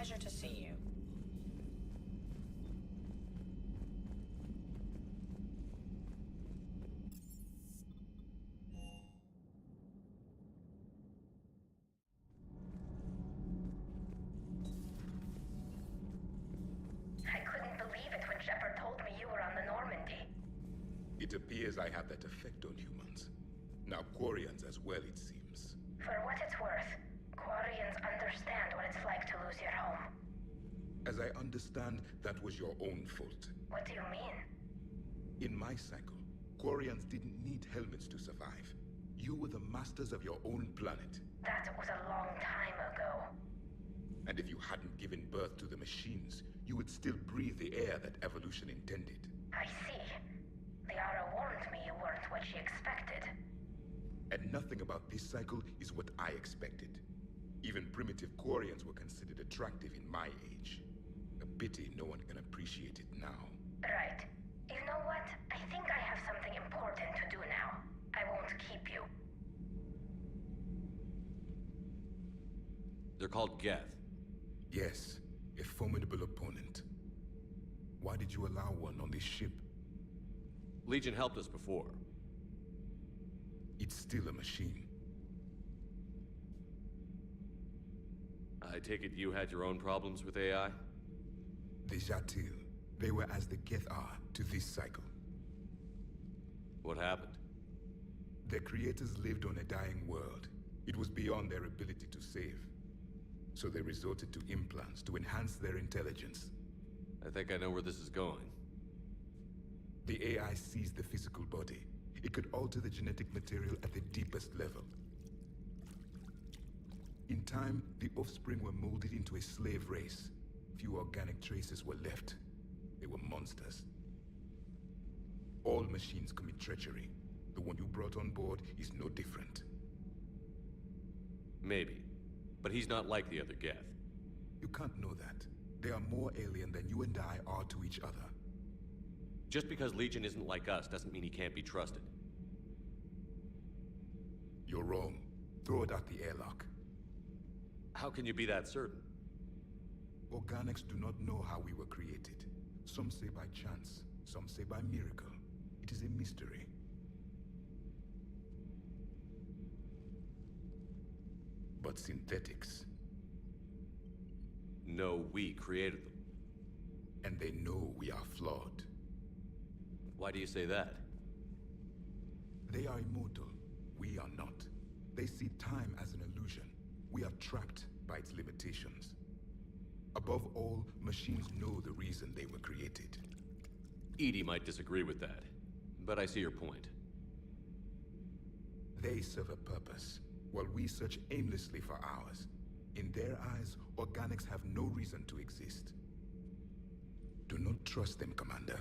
pleasure to see you. I couldn't believe it when Shepard told me you were on the Normandy. It appears I have that effect on humans. Now Quarians as well, it seems. For what it's worth, Quarians understand what it's like to lose your home. As I understand, that was your own fault. What do you mean? In my cycle, Quarians didn't need helmets to survive. You were the masters of your own planet. That was a long time ago. And if you hadn't given birth to the machines, you would still breathe the air that evolution intended. I see. Liara warned me you weren't what she expected. And nothing about this cycle is what I expected. Even primitive Quarians were considered attractive in my age. A pity no one can appreciate it now. Right. You know what? I think I have something important to do now. I won't keep you. They're called Geth. Yes, a formidable opponent. Why did you allow one on this ship? Legion helped us before. It's still a machine. I take it you had your own problems with AI? The Jatil. They were as the Geth are to this cycle. What happened? Their creators lived on a dying world. It was beyond their ability to save. So they resorted to implants to enhance their intelligence. I think I know where this is going. The AI sees the physical body. It could alter the genetic material at the deepest level. In time, the offspring were molded into a slave race. Few organic traces were left. They were monsters. All machines commit treachery. The one you brought on board is no different. Maybe. But he's not like the other Geth. You can't know that. They are more alien than you and I are to each other. Just because Legion isn't like us doesn't mean he can't be trusted. You're wrong. Throw it out the airlock. How can you be that certain? Organics do not know how we were created. Some say by chance, some say by miracle. It is a mystery. But synthetics... No, we created them. And they know we are flawed. Why do you say that? They are immortal. We are not. They see time as an illusion. We are trapped by its limitations. Above all, machines know the reason they were created. EDI might disagree with that, but I see your point. They serve a purpose, while we search aimlessly for ours. In their eyes, organics have no reason to exist. Do not trust them, Commander.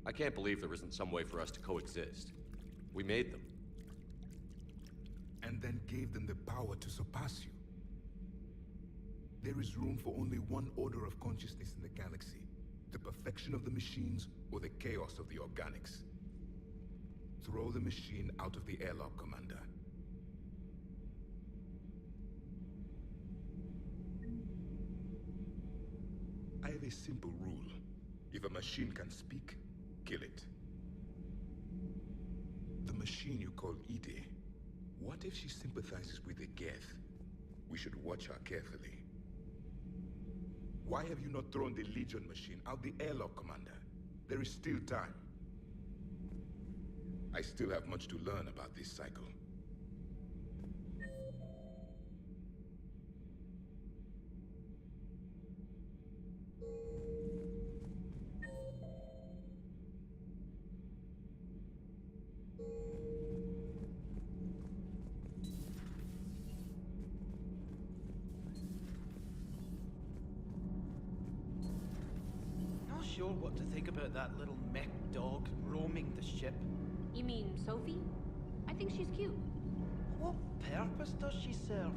I can't believe there isn't some way for us to coexist. We made them. And then gave them the power to surpass you. There is room for only one order of consciousness in the galaxy. The perfection of the machines or the chaos of the organics. Throw the machine out of the airlock, Commander. I have a simple rule. If a machine can speak, kill it. The machine you call EDI, what if she sympathizes with the Geth? We should watch her carefully. Why have you not thrown the Legion machine out the airlock, Commander? There is still time. I still have much to learn about this cycle. Not sure what to think about that little mech dog roaming the ship. You mean Sophie? I think she's cute. What purpose does she serve?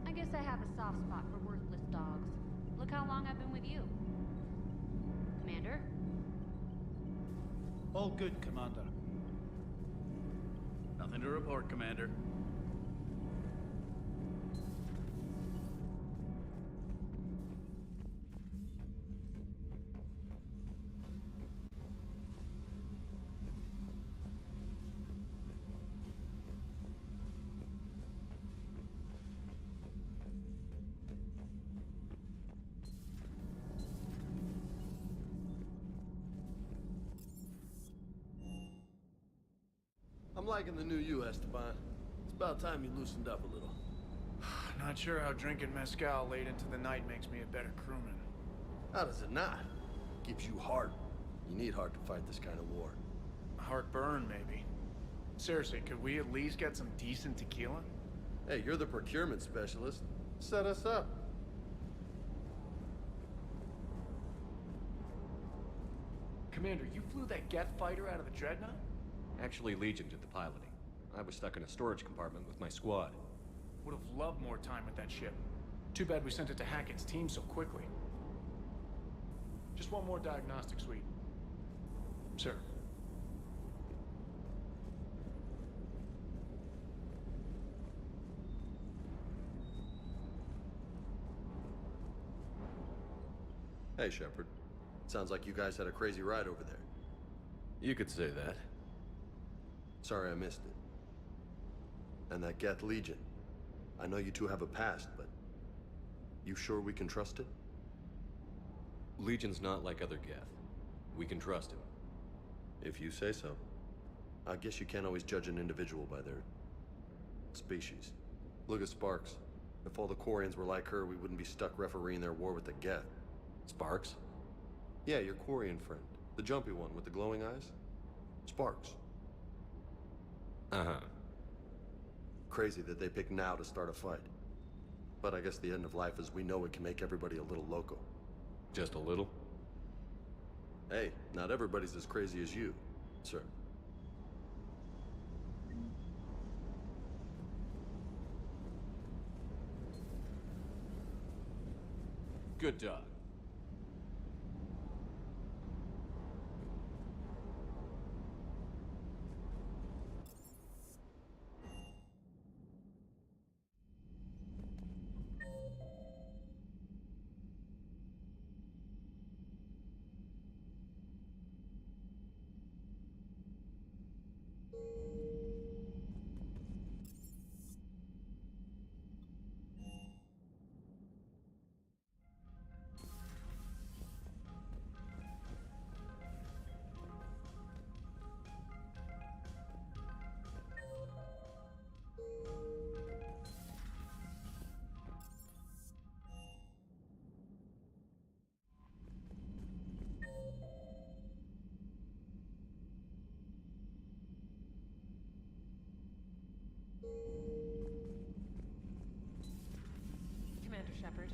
I guess I have a soft spot for worthless dogs. Look how long I've been with you. Commander? All good, Commander. Nothing to report, Commander. liking the new you, Esteban. It's about time you loosened up a little. Not sure how drinking mezcal late into the night makes me a better crewman. How does it not? Gives you heart. You need heart to fight this kind of war. Heartburn, maybe. Seriously, could we at least get some decent tequila? Hey, you're the procurement specialist. Set us up. Commander, you flew that Geth fighter out of the Dreadnought? Actually, Legion did the piloting. I was stuck in a storage compartment with my squad. Would have loved more time with that ship. Too bad we sent it to Hackett's team so quickly. Just one more diagnostic suite. Sir. Hey, Shepard. Sounds like you guys had a crazy ride over there. You could say that. Sorry I missed it. And that Geth Legion. I know you two have a past, but... you sure we can trust it? Legion's not like other Geth. We can trust him. If you say so. I guess you can't always judge an individual by their... species. Look at Sparks. If all the Quarians were like her, we wouldn't be stuck refereeing their war with the Geth. Sparks? Yeah, your Quarian friend. The jumpy one with the glowing eyes. Sparks. Uh-huh. Crazy that they pick now to start a fight. But I guess the end of life as we know it can make everybody a little loco. Just a little? Hey, not everybody's as crazy as you, sir. Good dog. Commander Shepard.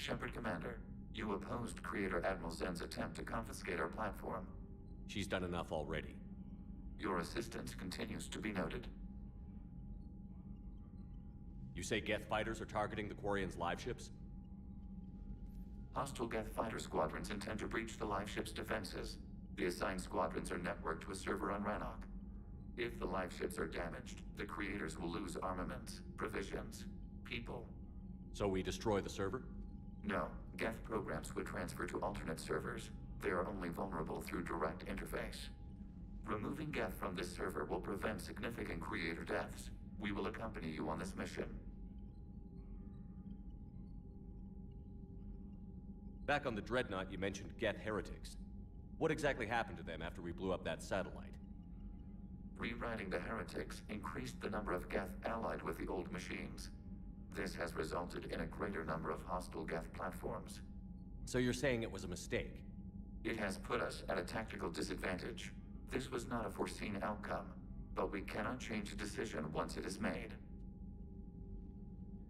Shepard Commander, you opposed Creator Admiral Zen's attempt to confiscate our platform. She's done enough already. Your assistance continues to be noted. You say Geth fighters are targeting the Quarians' live ships? Hostile Geth fighter squadrons intend to breach the live ship's defenses. The assigned squadrons are networked to a server on Rannoch. If the live ships are damaged, the Creators will lose armaments, provisions, people. So we destroy the server? No, Geth programs would transfer to alternate servers. They are only vulnerable through direct interface. Removing Geth from this server will prevent significant Creator deaths. We will accompany you on this mission. Back on the Dreadnought, you mentioned Geth heretics. What exactly happened to them after we blew up that satellite? Rewriting the heretics increased the number of Geth allied with the old machines. This has resulted in a greater number of hostile Geth platforms. So you're saying it was a mistake? It has put us at a tactical disadvantage. This was not a foreseen outcome, but we cannot change a decision once it is made.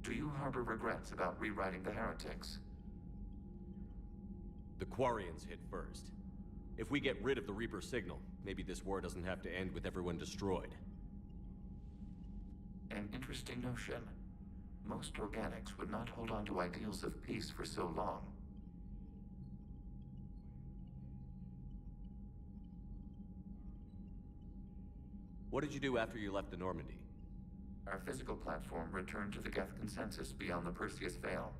Do you harbor regrets about rewriting the heretics? The Quarians hit first. If we get rid of the Reaper signal, maybe this war doesn't have to end with everyone destroyed. An interesting notion. Most organics would not hold on to ideals of peace for so long. What did you do after you left the Normandy? Our physical platform returned to the Geth consensus beyond the Perseus Veil.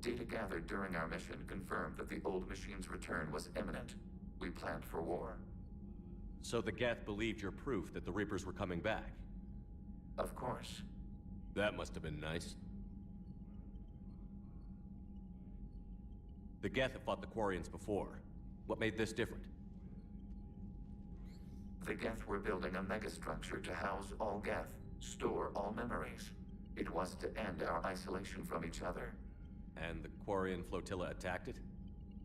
Data gathered during our mission confirmed that the old machine's return was imminent. We planned for war. So the Geth believed your proof that the Reapers were coming back? Of course. That must have been nice. The Geth have fought the Quarians before. What made this different? The Geth were building a megastructure to house all Geth, store all memories. It was to end our isolation from each other. And the Quarian flotilla attacked it?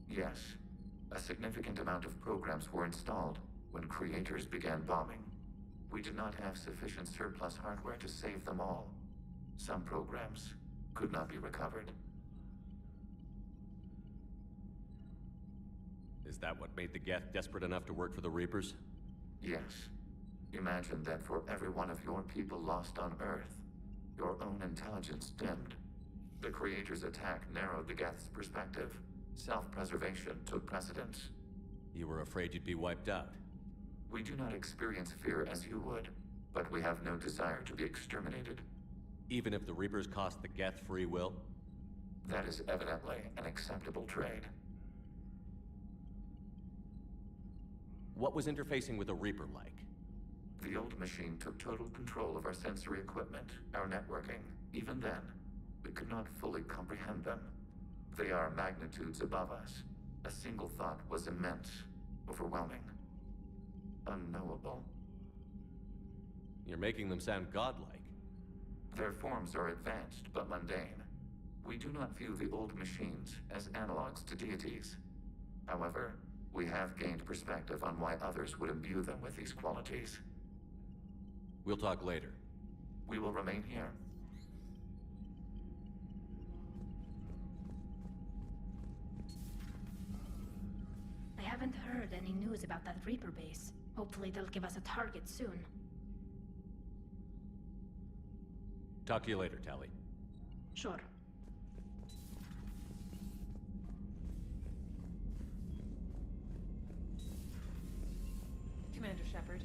Yes. A significant amount of programs were installed when creators began bombing. We did not have sufficient surplus hardware to save them all. Some programs could not be recovered. Is that what made the Geth desperate enough to work for the Reapers? Yes. Imagine that for every one of your people lost on Earth, your own intelligence dimmed. The Creator's attack narrowed the Geth's perspective. Self-preservation took precedence. You were afraid you'd be wiped out. We do not experience fear as you would, but we have no desire to be exterminated. Even if the Reapers cost the Geth free will? That is evidently an acceptable trade. What was interfacing with a Reaper like? The old machine took total control of our sensory equipment, our networking. Even then, we could not fully comprehend them. They are magnitudes above us. A single thought was immense, overwhelming, unknowable. You're making them sound godlike. Their forms are advanced but mundane. We do not view the old machines as analogs to deities. However, we have gained perspective on why others would imbue them with these qualities. We'll talk later. We will remain here. I haven't heard any news about that Reaper base. Hopefully they'll give us a target soon. Talk to you later, Tali. Sure. Commander Shepard.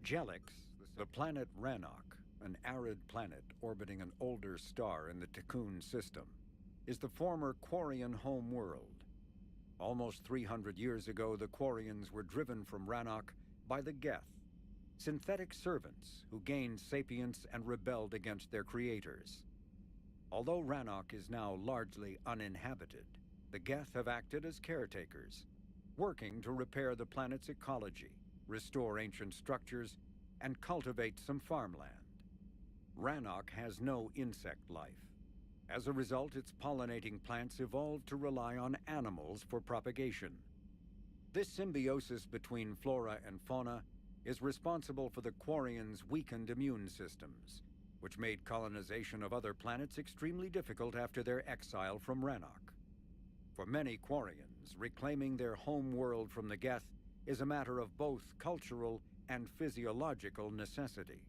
Jelix, the planet Rannoch, an arid planet orbiting an older star in the Tikkun system, is the former Quarian home world. Almost 300 years ago, the Quarians were driven from Rannoch by the Geth, synthetic servants who gained sapience and rebelled against their creators. Although Rannoch is now largely uninhabited, the Geth have acted as caretakers, working to repair the planet's ecology, restore ancient structures, and cultivate some farmland. Rannoch has no insect life. As a result, its pollinating plants evolved to rely on animals for propagation. This symbiosis between flora and fauna is responsible for the Quarians' weakened immune systems, which made colonization of other planets extremely difficult after their exile from Rannoch. For many Quarians, reclaiming their home world from the Geth is a matter of both cultural and physiological necessity.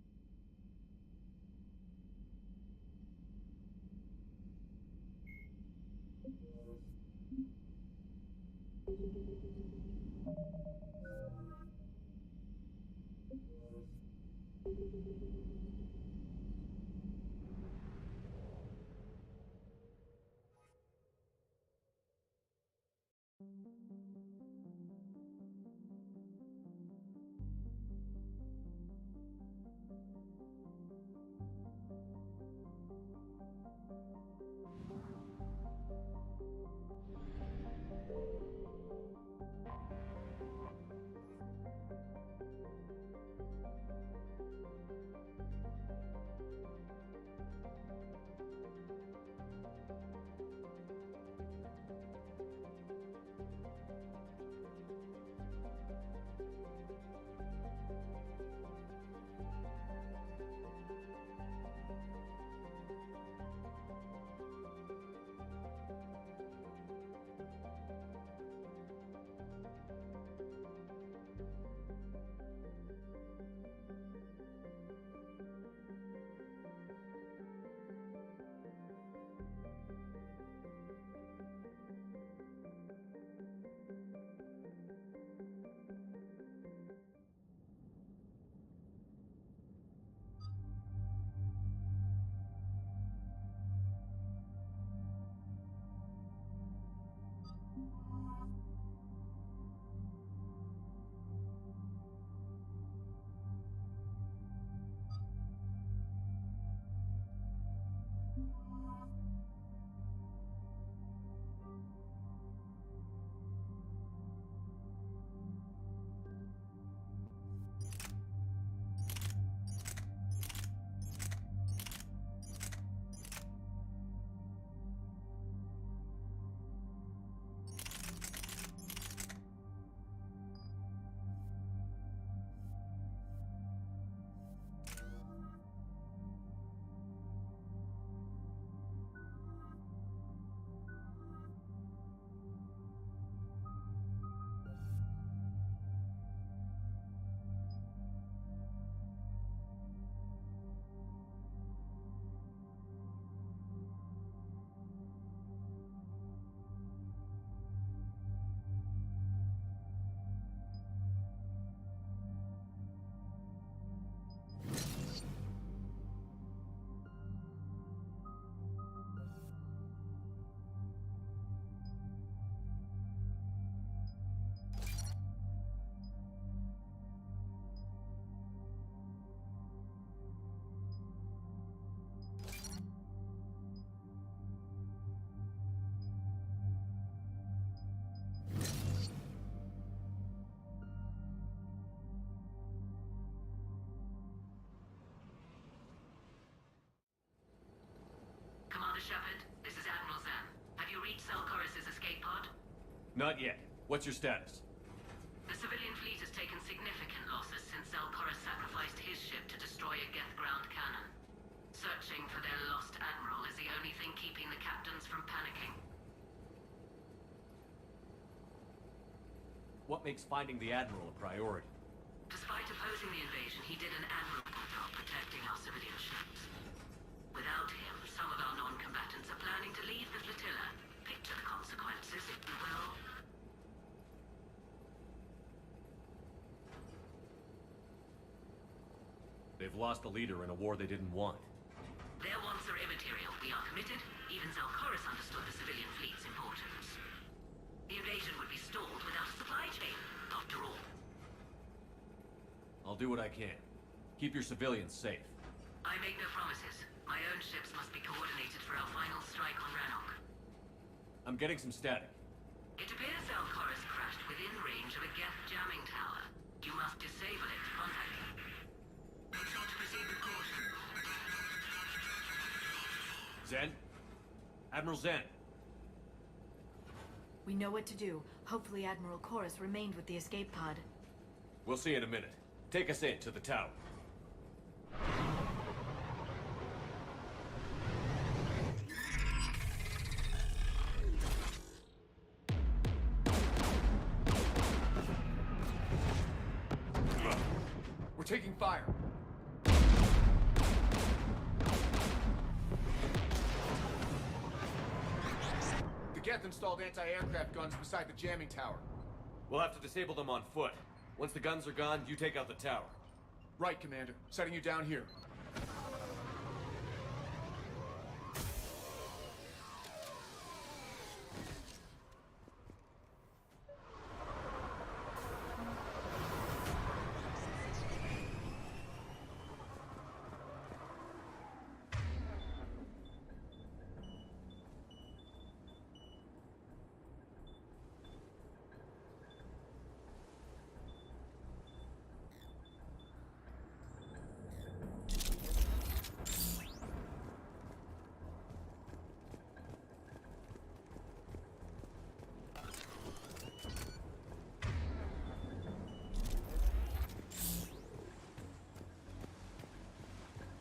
Shepard, this is Admiral Zan. Have you reached Selchoris' escape pod? Not yet. What's your status? The civilian fleet has taken significant losses since Selchoris sacrificed his ship to destroy a Geth ground cannon. Searching for their lost admiral is the only thing keeping the captains from panicking. What makes finding the Admiral a priority? Despite opposing the invasion, he did an admirable job protecting our civilian ships. Without him, some of our non-combatants are planning to leave the flotilla. Picture the consequences, if you will. They've lost a leader in a war they didn't want. Their wants are immaterial. We are committed. Even Zelkoris understood the civilian fleet's importance. The invasion would be stalled without a supply chain, after all. I'll do what I can. Keep your civilians safe. I make no promises. My own ships must be coordinated for our final strike on Rannoch. I'm getting some static. It appears Zelkoris crashed within range of a Geth jamming tower. You must disable it to contact him. Proceed with caution. Zen? Admiral Zen. We know what to do. Hopefully Admiral Chorus remained with the escape pod. We'll see in a minute. Take us in to the tower. We're taking fire. The Geth installed anti-aircraft guns beside the jamming tower. We'll have to disable them on foot. Once the guns are gone, you take out the tower. Right, Commander. Setting you down here.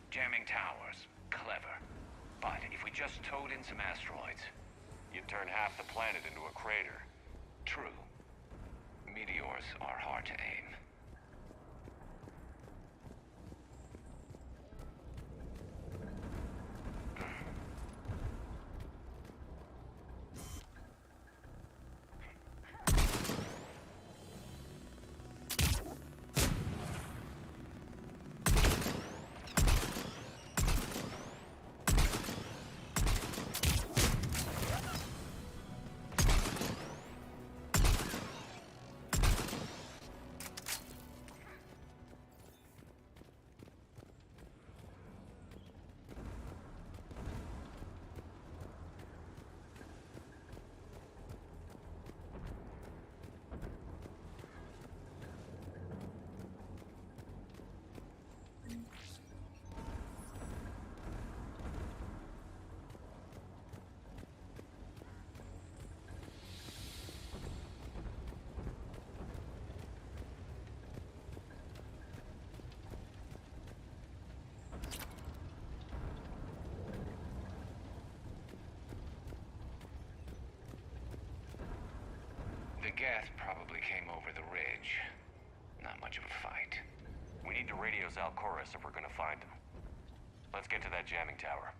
Jamming towers. Clever. But if we just towed in some asteroids, you'd turn half the planet into a crater. True. Meteors are hard to aim. The Geth probably came over the ridge. Not much of a fight. We need to radio Zelkoris if we're gonna find him. Let's get to that jamming tower.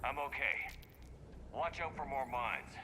I'm okay. Watch out for more mines.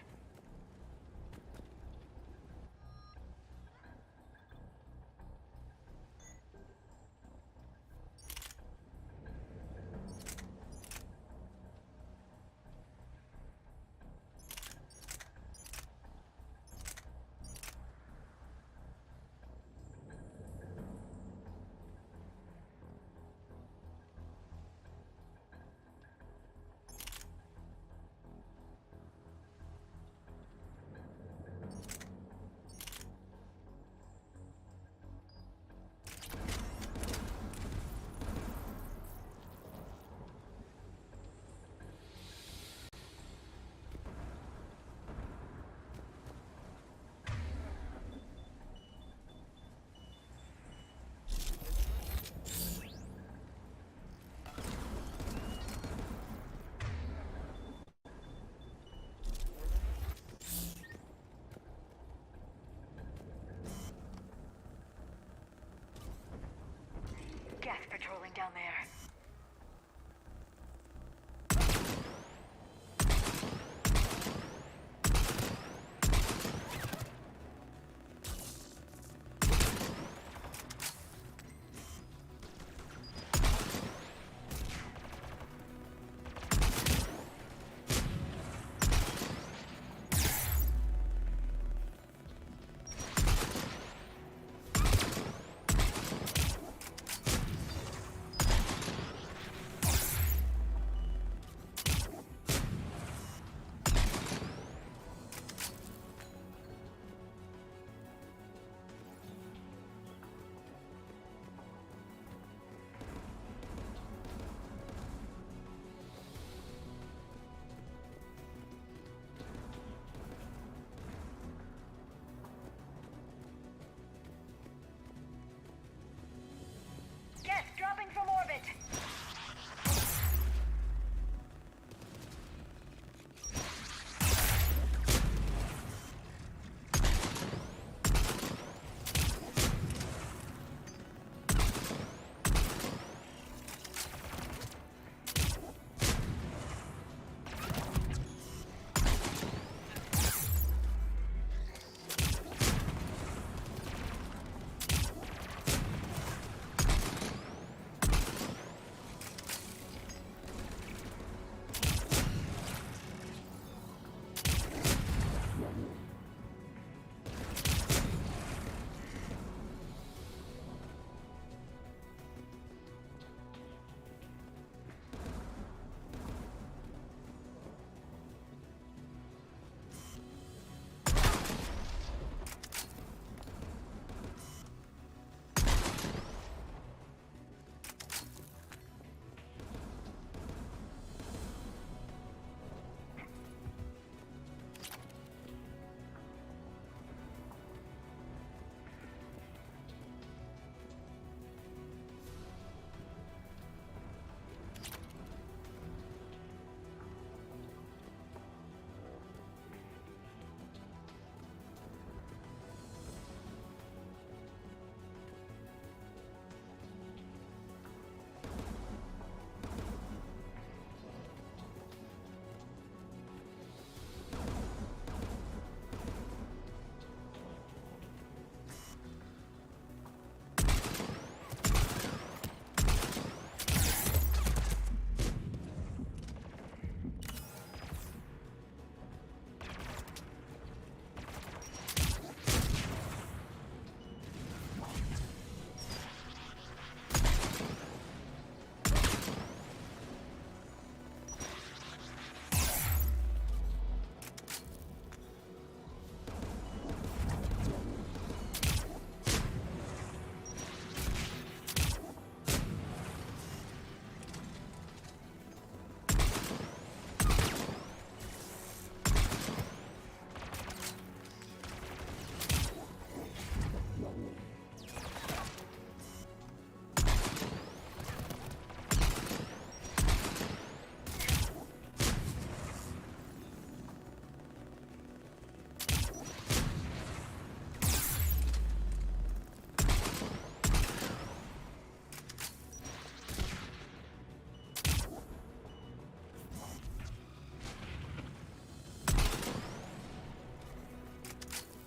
there. Dropping from orbit.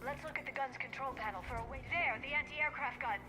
Let's look at the gun's control panel for a way. There, the anti-aircraft guns.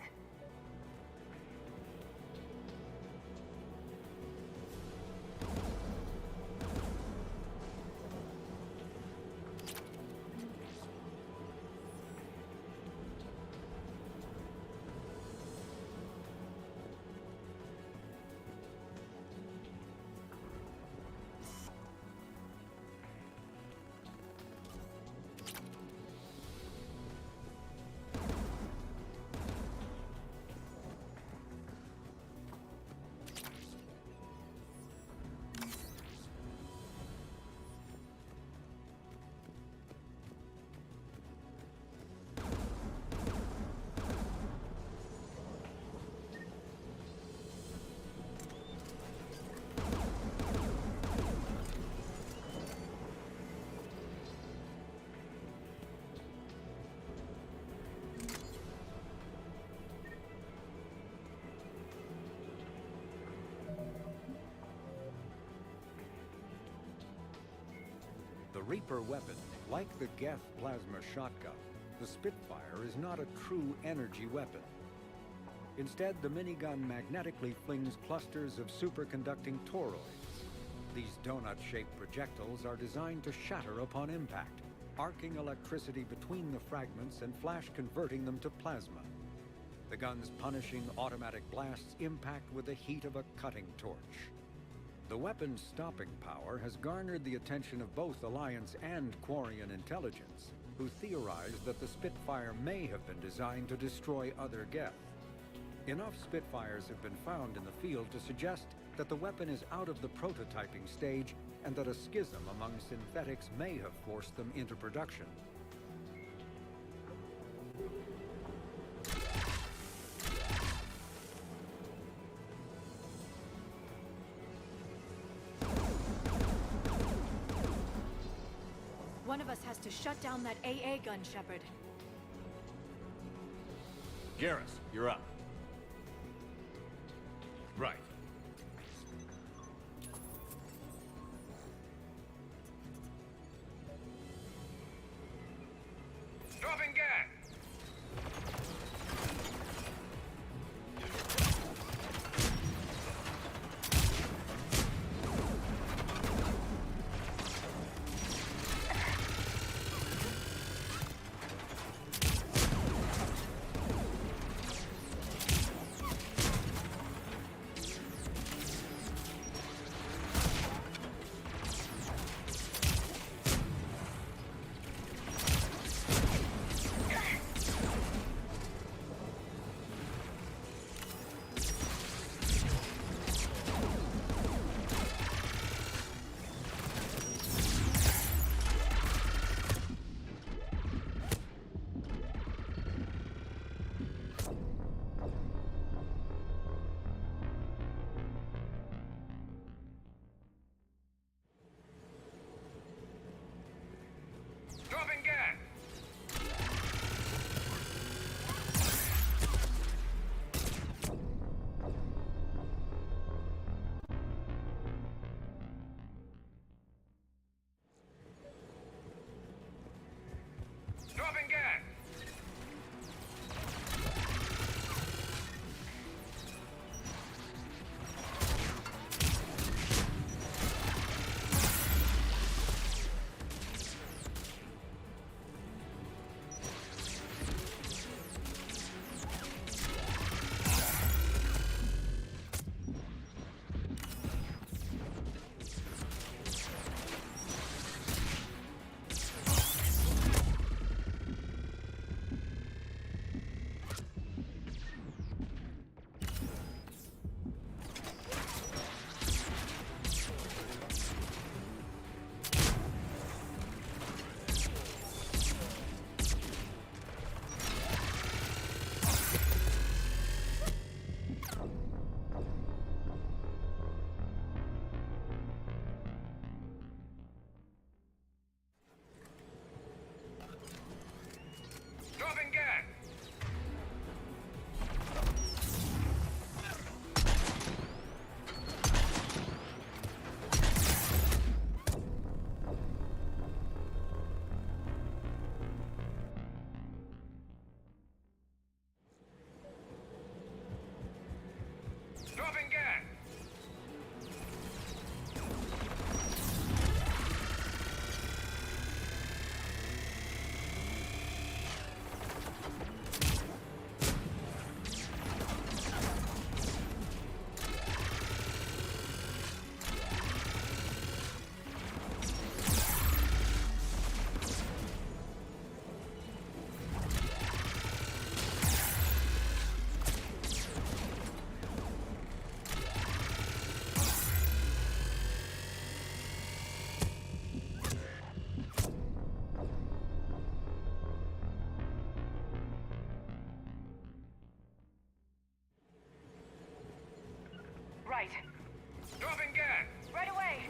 Reaper weapon, like the Geth plasma shotgun, the Spitfire is not a true energy weapon. Instead, the minigun magnetically flings clusters of superconducting toroids. These donut-shaped projectiles are designed to shatter upon impact, arcing electricity between the fragments and flash-converting them to plasma. The gun's punishing automatic blasts impact with the heat of a cutting torch. The weapon's stopping power has garnered the attention of both Alliance and Quarian intelligence, who theorized that the Spitfire may have been designed to destroy other Geth. Enough Spitfires have been found in the field to suggest that the weapon is out of the prototyping stage and that a schism among synthetics may have forced them into production. One of us has to shut down that AA gun, Shepard. Garrus, you're up. Right. Dropping gas! Dropping gas! Dropping gas! Dropping gas! Dropping gas! Right. Dropping gas! Right away!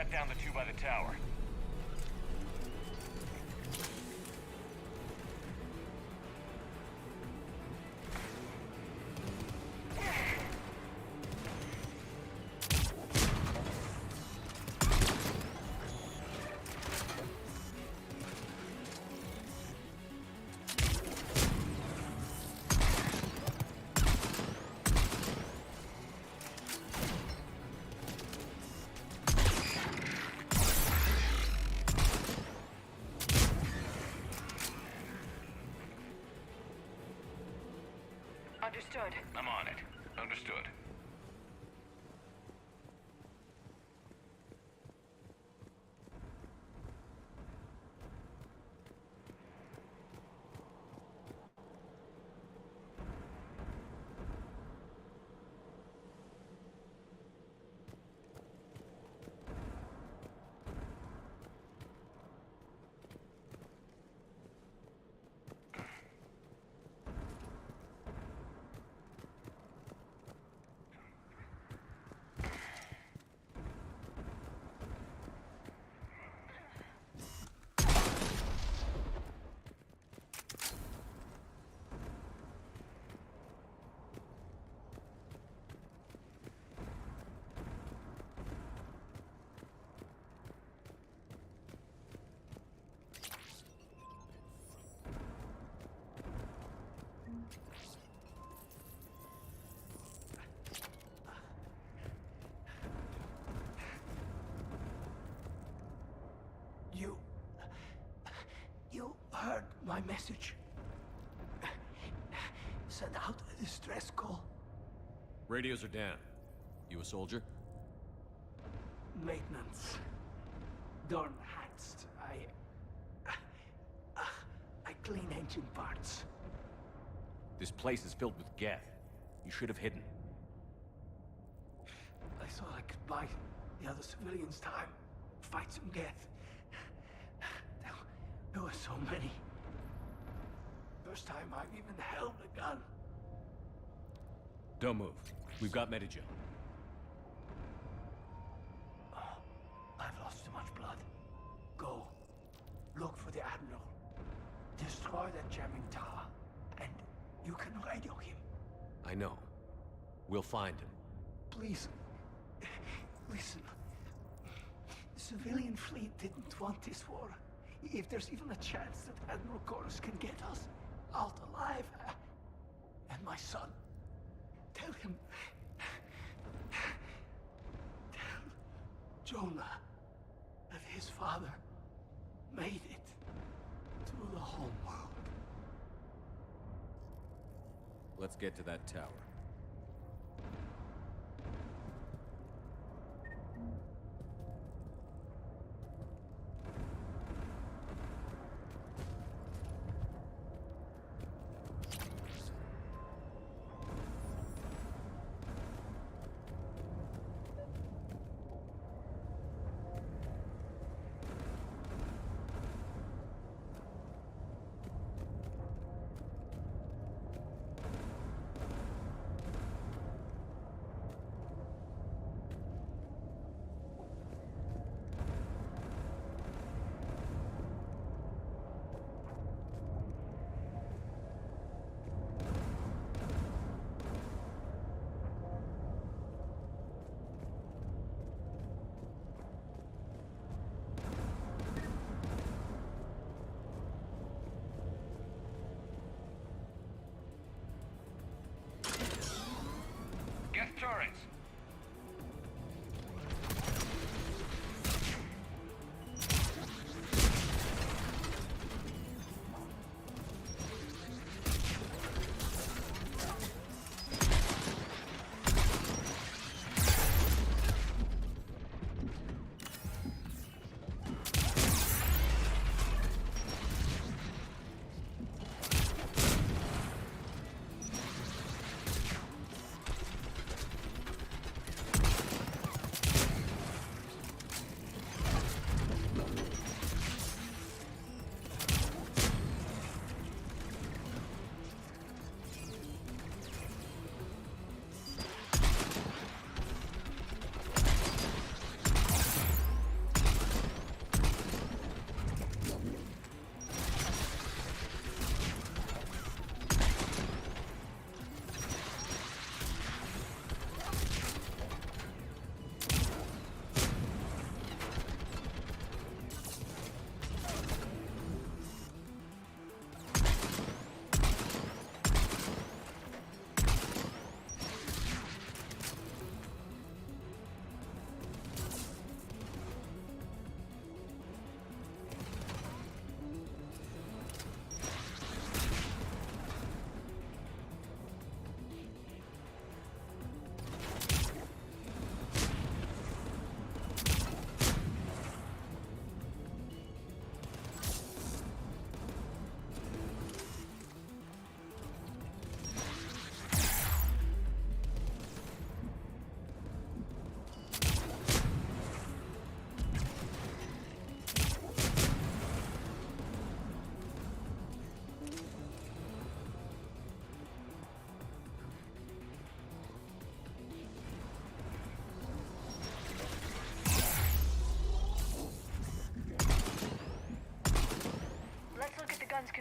Cut down the two by the tower. Understood. I'm on it. Understood. You heard my message. Send out a distress call. Radios are down. You a soldier? Maintenance. Dornhatst. I clean engine parts. This place is filled with Geth. You should have hidden. I thought I could buy the other civilians time. Fight some Geth. There were so many. First time I've even held a gun. Don't move. We've got Medigen. I've lost too much blood. Go. Look for the Admiral. Destroy that jamming tower. And you can radio him. I know. We'll find him. Please. Listen. The civilian fleet didn't want this war. If there's even a chance that Admiral Chorus can get us out alive, and my son, tell him, tell Jonah that his father made it to the home world. Let's get to that tower.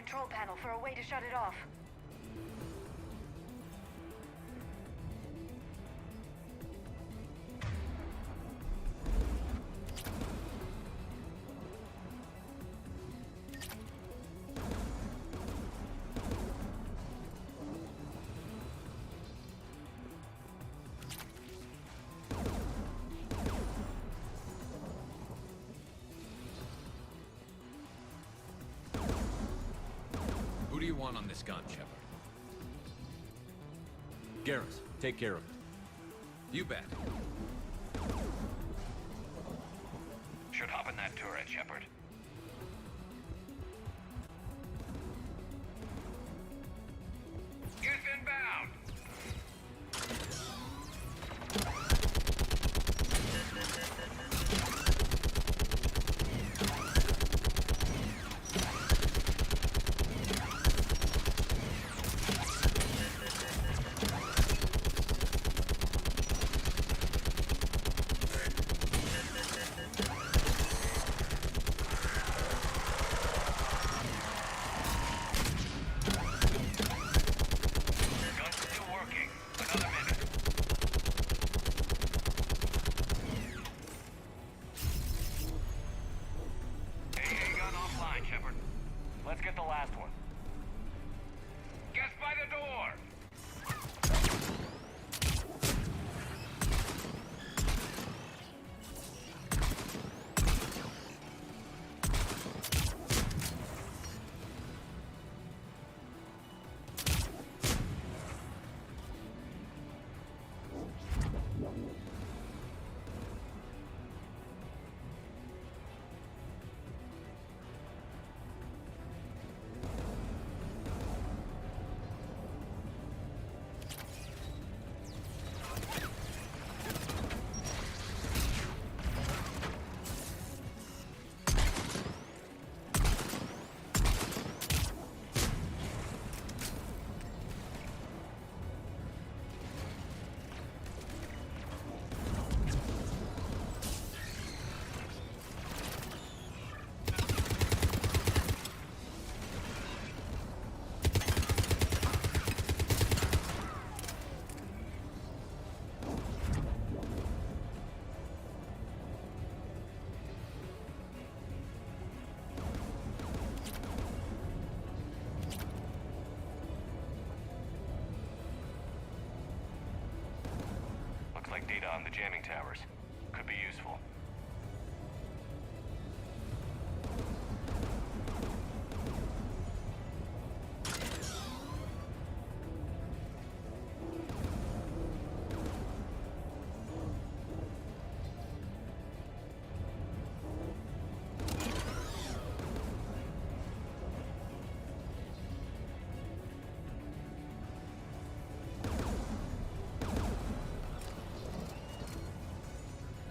control panel for a way to shut it off. Who do you want on this gun, Shepard? Garrus, take care of it. You bet. Should hop in that turret, Shepard. Geth inbound! Let's get the last one. Get by the door! Like data on the jamming towers. Could be useful.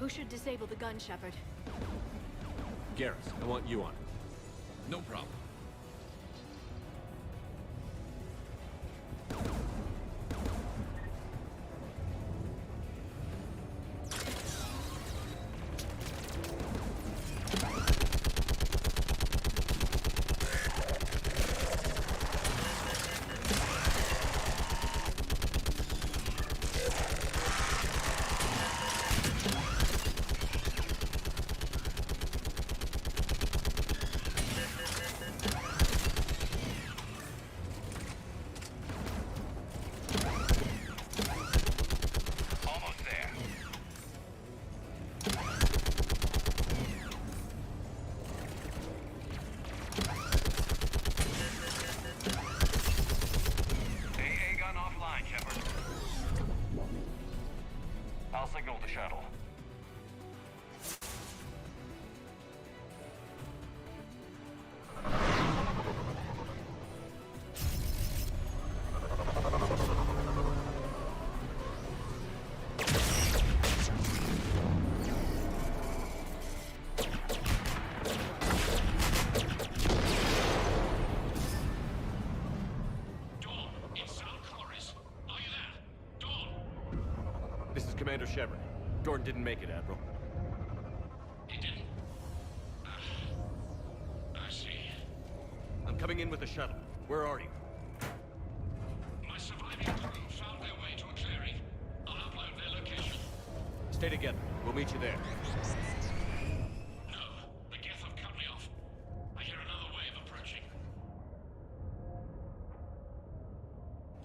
Who should disable the gun, Shepard? Garrus, I want you on it. No problem. I'll signal the shuttle. Commander Shepard. Dorn didn't make it, Admiral. He didn't? I see. I'm Coming in with the shuttle. Where are you? My surviving crew found their way to a clearing. I'll upload their location. Stay together. We'll meet you there. No, the Geth have cut me off. I hear another wave approaching.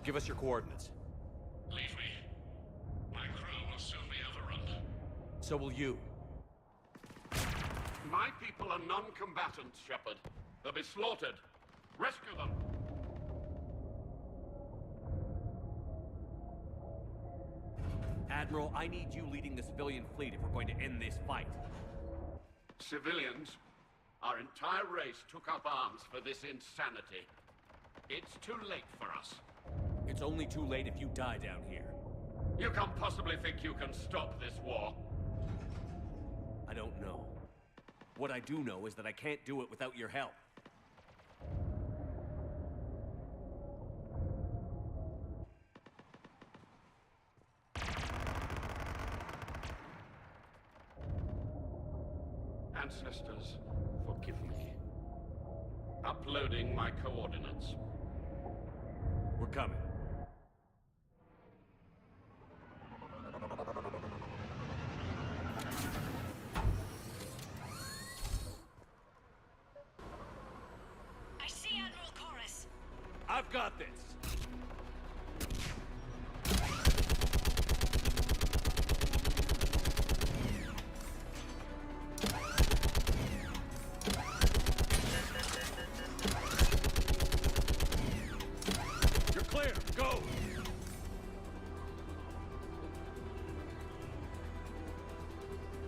Give us your coordinates. Leave me. My crew will soon be overrun. So will you. My people are non-combatants, Shepard. They'll be slaughtered. Rescue them! Admiral, I need you leading the civilian fleet if we're going to end this fight. Civilians, our entire race took up arms for this insanity. It's too late for us. It's only too late if you die down here. You can't possibly think you can stop this war. I don't know. What I do know is that I can't do it without your help. Ancestors, forgive me. Uploading my coordinates. We're coming. I see Admiral Chorus. I've got this. You're clear. Go.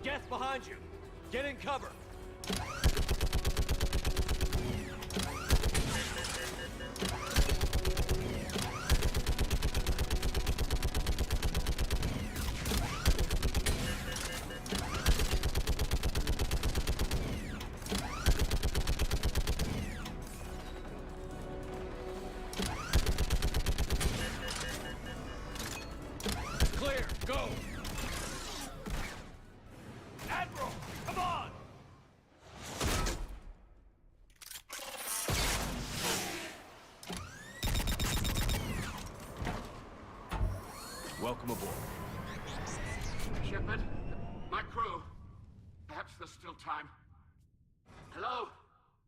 Geth behind you. Get in cover. Clear. Go. Admiral, come on. Welcome aboard. Shepard, my crew. Perhaps there's still time. Hello?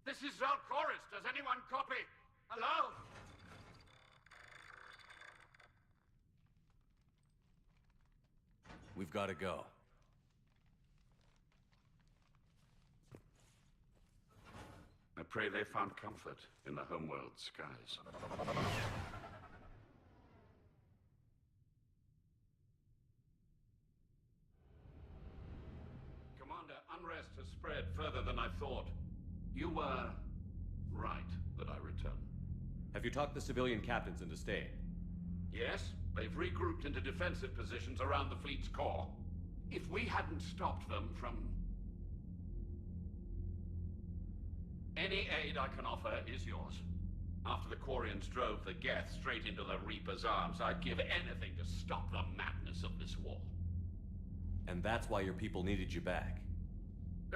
This is Zal Chorus. Does anyone copy? Hello? We've got to go. I pray they found comfort in the homeworld skies. Commander, unrest has spread further than I thought. You were right that I return. Have you talked the civilian captains into staying? Yes, they've regrouped into defensive positions around the fleet's core. If we hadn't stopped them from... Any aid I can offer is yours. After the Quarians drove the Geth straight into the Reaper's arms, I'd give anything to stop the madness of this war. And that's why your people needed you back.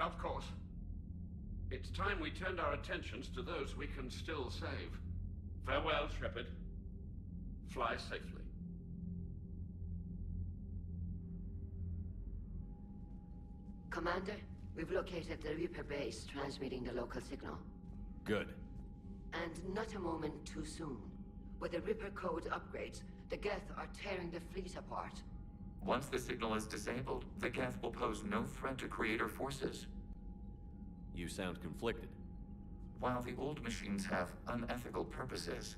Of course. It's time we turned our attentions to those we can still save. Farewell, Shepard. Fly safely. Commander, we've located the Reaper base transmitting the local signal. Good. And not a moment too soon. With the Reaper code upgrades, the Geth are tearing the fleet apart. Once the signal is disabled, the Geth will pose no threat to Creator forces. You sound conflicted. While the old machines have unethical purposes,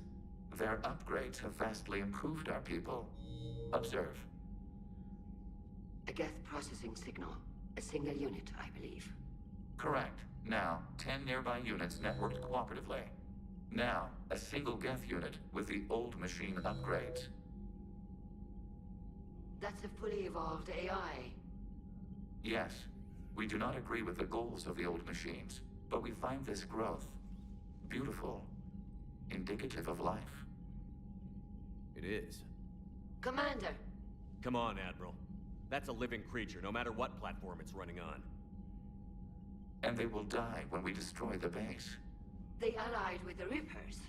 their upgrades have vastly improved our people. Observe. A Geth processing signal. A single unit, I believe. Correct. Now, 10 nearby units networked cooperatively. Now, a single Geth unit with the old machine upgrades. That's a fully evolved AI. Yes, we do not agree with the goals of the old machines, but we find this growth beautiful, indicative of life. It is. Commander! Come on, Admiral. That's a living creature, no matter what platform it's running on. And they will die when we destroy the base. They allied with the Reapers.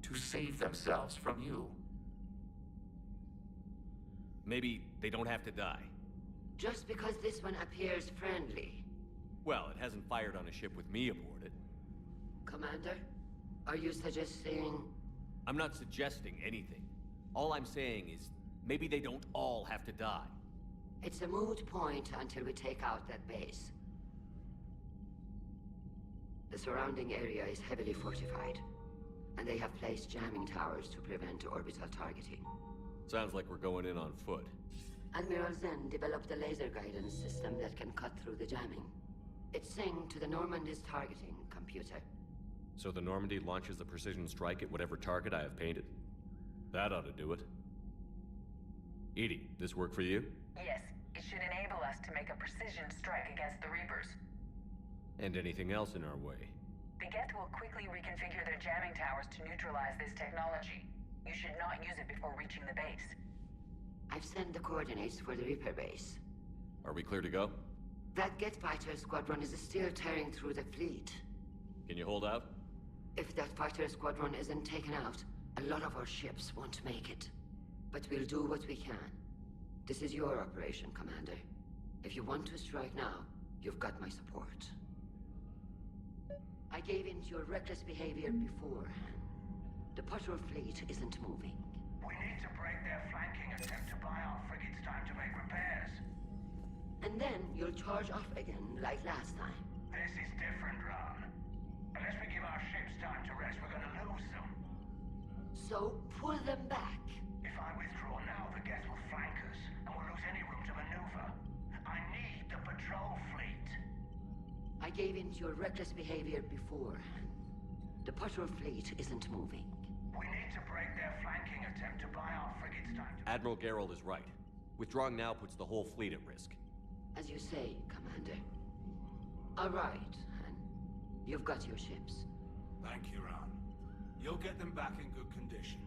To save themselves from you. Maybe they don't have to die. Just because this one appears friendly. Well, it hasn't fired on a ship with me aboard it. Commander, are you suggesting... I'm not suggesting anything. All I'm saying is, maybe they don't all have to die. It's a moot point until we take out that base. The surrounding area is heavily fortified, and they have placed jamming towers to prevent orbital targeting. Sounds like we're going in on foot. Admiral Zen developed a laser guidance system that can cut through the jamming. It's synced to the Normandy's targeting computer. So the Normandy launches the precision strike at whatever target I have painted? That ought to do it. EDI, this work for you? Yes, it should enable us to make a precision strike against the Reapers. And anything else in our way? The Geth will quickly reconfigure their jamming towers to neutralize this technology. You should not use it before reaching the base. I've sent the coordinates for the Reaper base. Are we clear to go? That Geth fighter squadron is still tearing through the fleet. Can you hold out? If that fighter squadron isn't taken out, a lot of our ships won't make it. But we'll do what we can. This is your operation, Commander. If you want to strike now, you've got my support. I gave in to your reckless behavior beforehand. The patrol fleet isn't moving. We need to break their flanking attempt to buy our frigates time to make repairs. And then you'll charge off again, like last time. This is different, Ron. Unless we give our ships time to rest, we're gonna lose them. So, pull them back. If I withdraw now, the Geth will flank us, and we'll lose any room to maneuver. I need the patrol fleet. I gave in to your reckless behavior beforehand. The patrol fleet isn't moving. We need to break their flanking attempt to buy our frigates time to... Admiral Gerald is right. Withdrawing now puts the whole fleet at risk. As you say, Commander. All right, Han. You've got your ships. Thank you, Ron. You'll get them back in good condition.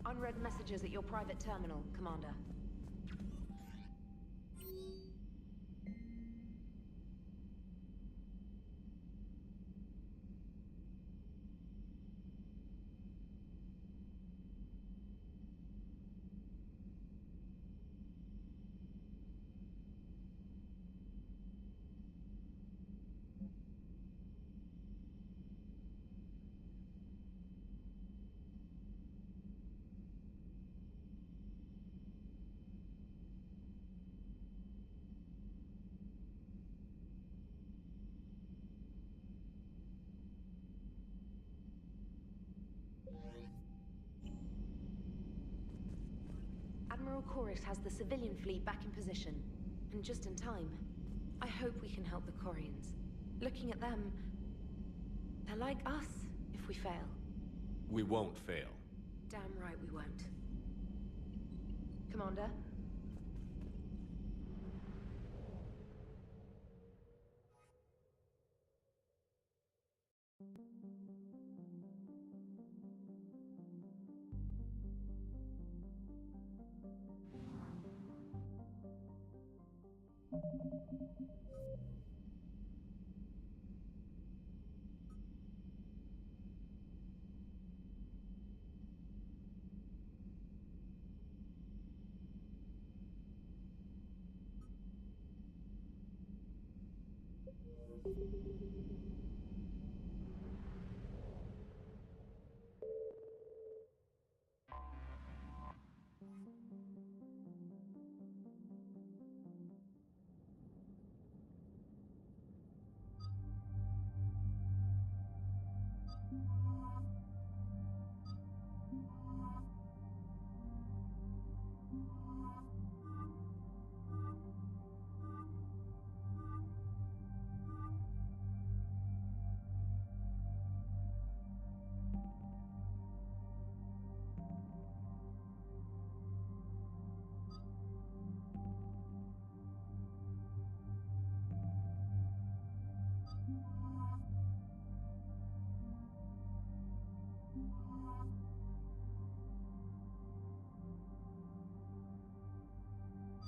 Unread messages at your private terminal, Commander. Admiral Koris has the civilian fleet back in position, and just in time. I hope we can help the Quarians. Looking at them, they're like us if we fail. We won't fail. Damn right we won't. Commander?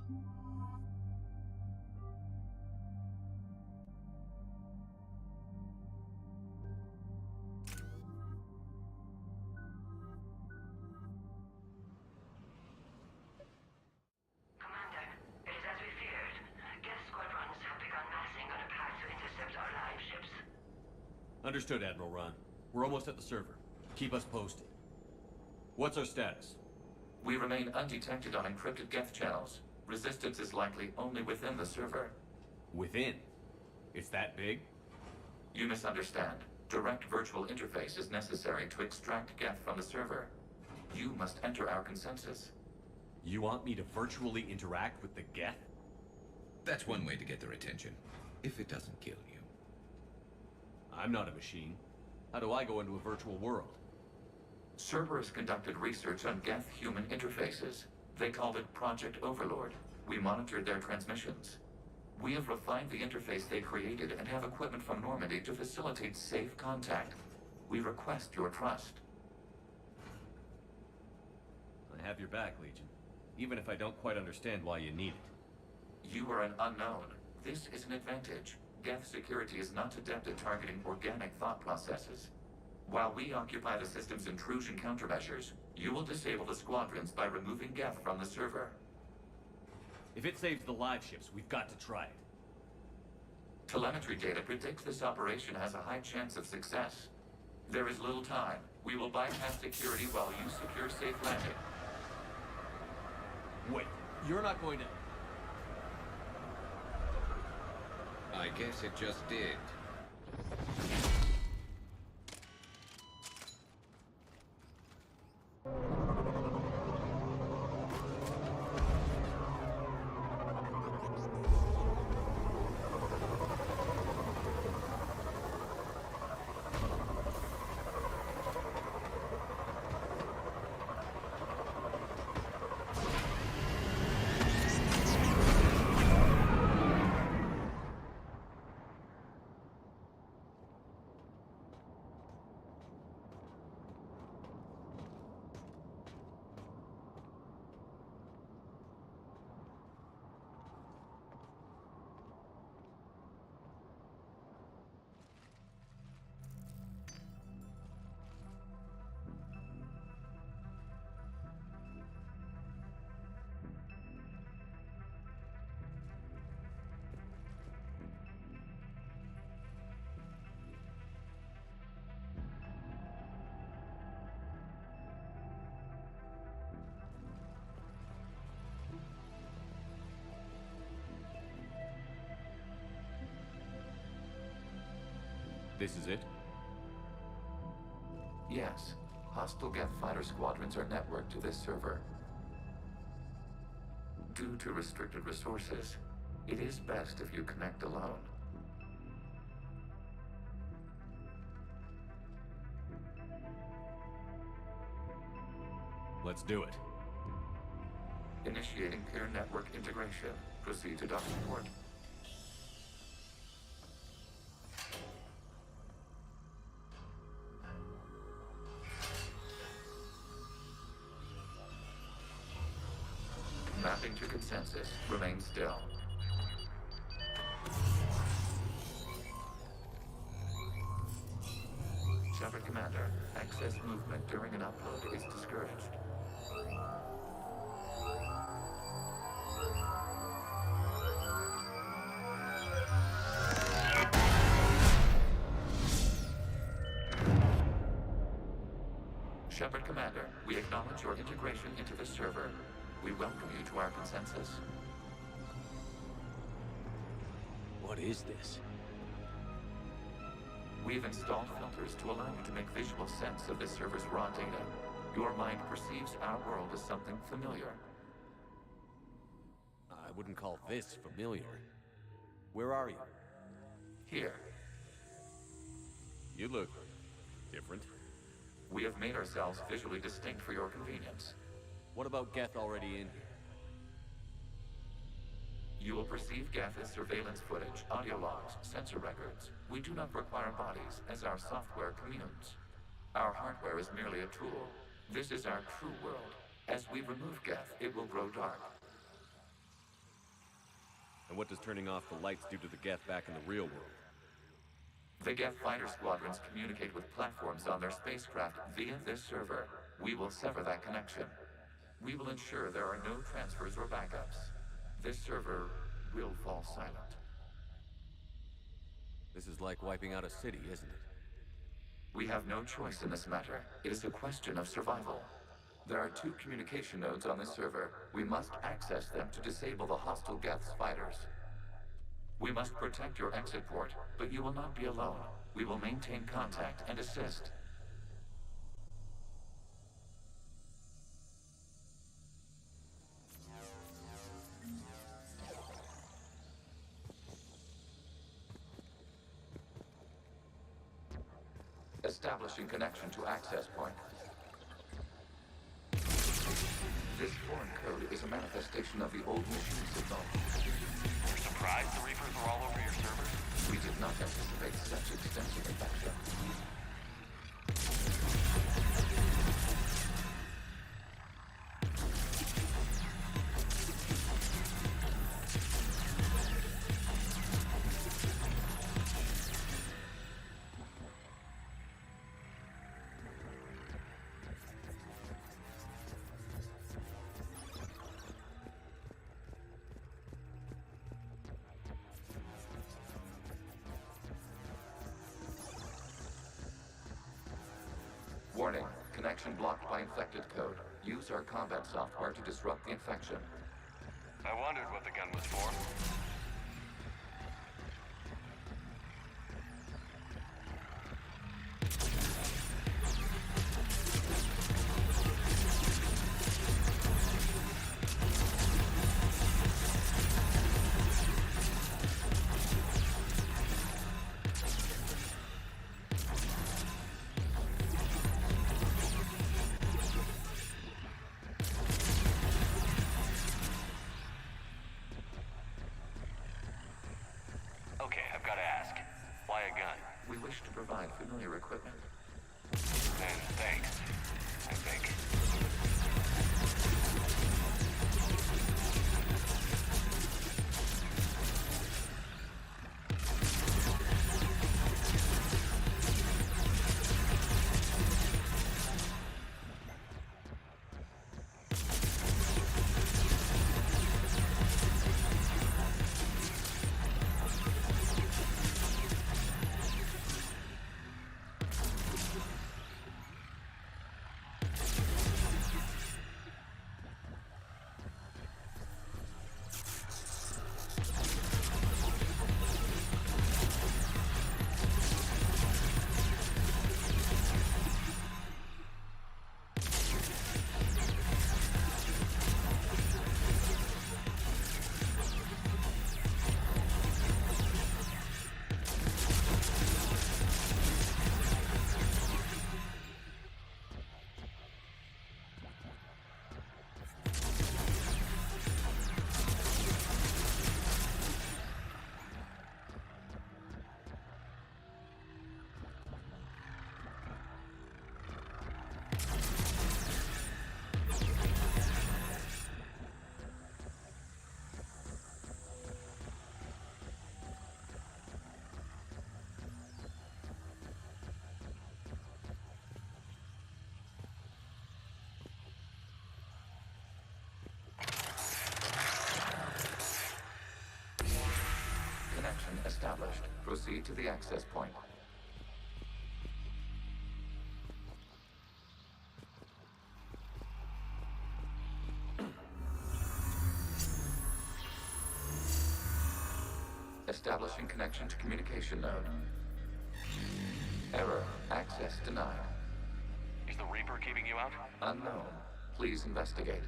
Commander, it is as we feared. Geth squadrons have begun massing on a path to intercept our live ships. Understood, Admiral Ron. We're almost at the server. Keep us posted. What's our status? We remain undetected on encrypted Geth channels. Resistance is likely only within the server. Within? It's that big? You misunderstand. Direct virtual interface is necessary to extract Geth from the server. You must enter our consensus. You want me to virtually interact with the Geth? That's one way to get their attention, if it doesn't kill you. I'm not a machine. How do I go into a virtual world? Cerberus conducted research on Geth-human interfaces. They called it Project Overlord. We monitored their transmissions. We have refined the interface they created and have equipment from Normandy to facilitate safe contact. We request your trust. I have your back, Legion. Even if I don't quite understand why you need it. You are an unknown. This is an advantage. Geth security is not adept at targeting organic thought processes. While we occupy the system's intrusion countermeasures, you will disable the squadrons by removing Geth from the server. If it saves the live ships, we've got to try it. Telemetry data predicts this operation has a high chance of success. There is little time. We will bypass security while you secure safe landing. Wait, you're not going to... I guess it just did. This is it? Yes. Hostile Geth fighter squadrons are networked to this server. Due to restricted resources, it is best if you connect alone. Let's do it. Initiating peer network integration. Proceed to docking port. Mapping to consensus. Remain still. Shepard Commander, access movement during an upload is discouraged. Shepard Commander, we acknowledge your integration into the server. We welcome you to our consensus. What is this? We've installed filters to allow you to make visual sense of this server's raw data. Your mind perceives our world as something familiar. I wouldn't call this familiar. Where are you? Here. You look different. We have made ourselves visually distinct for your convenience. What about Geth already in here? You will perceive Geth as surveillance footage, audio logs, sensor records. We do not require bodies, as our software communes. Our hardware is merely a tool. This is our true world. As we remove Geth, it will grow dark. And what does turning off the lights do to the Geth back in the real world? The Geth fighter squadrons communicate with platforms on their spacecraft via this server. We will sever that connection. We will ensure there are no transfers or backups. This server will fall silent. This is like wiping out a city, isn't it? We have no choice in this matter. It is a question of survival. There are 2 communication nodes on this server. We must access them to disable the hostile Geth's fighters. We must protect your exit port, but you will not be alone. We will maintain contact and assist. Establishing connection to access point. This foreign code is a manifestation of the old machine signal. You're surprised the Reapers were all over your servers? We did not anticipate such extensive infection. Warning, connection blocked by infected code. Use our combat software to disrupt the infection. I wondered what the gun was for. Okay, I've got to ask. Why a gun? We wish to provide familiar equipment. Then thanks, I think. Established. Proceed to the access point. Establishing connection to communication node. Error. Access denied. Is the Reaper keeping you out? Unknown. Please investigate.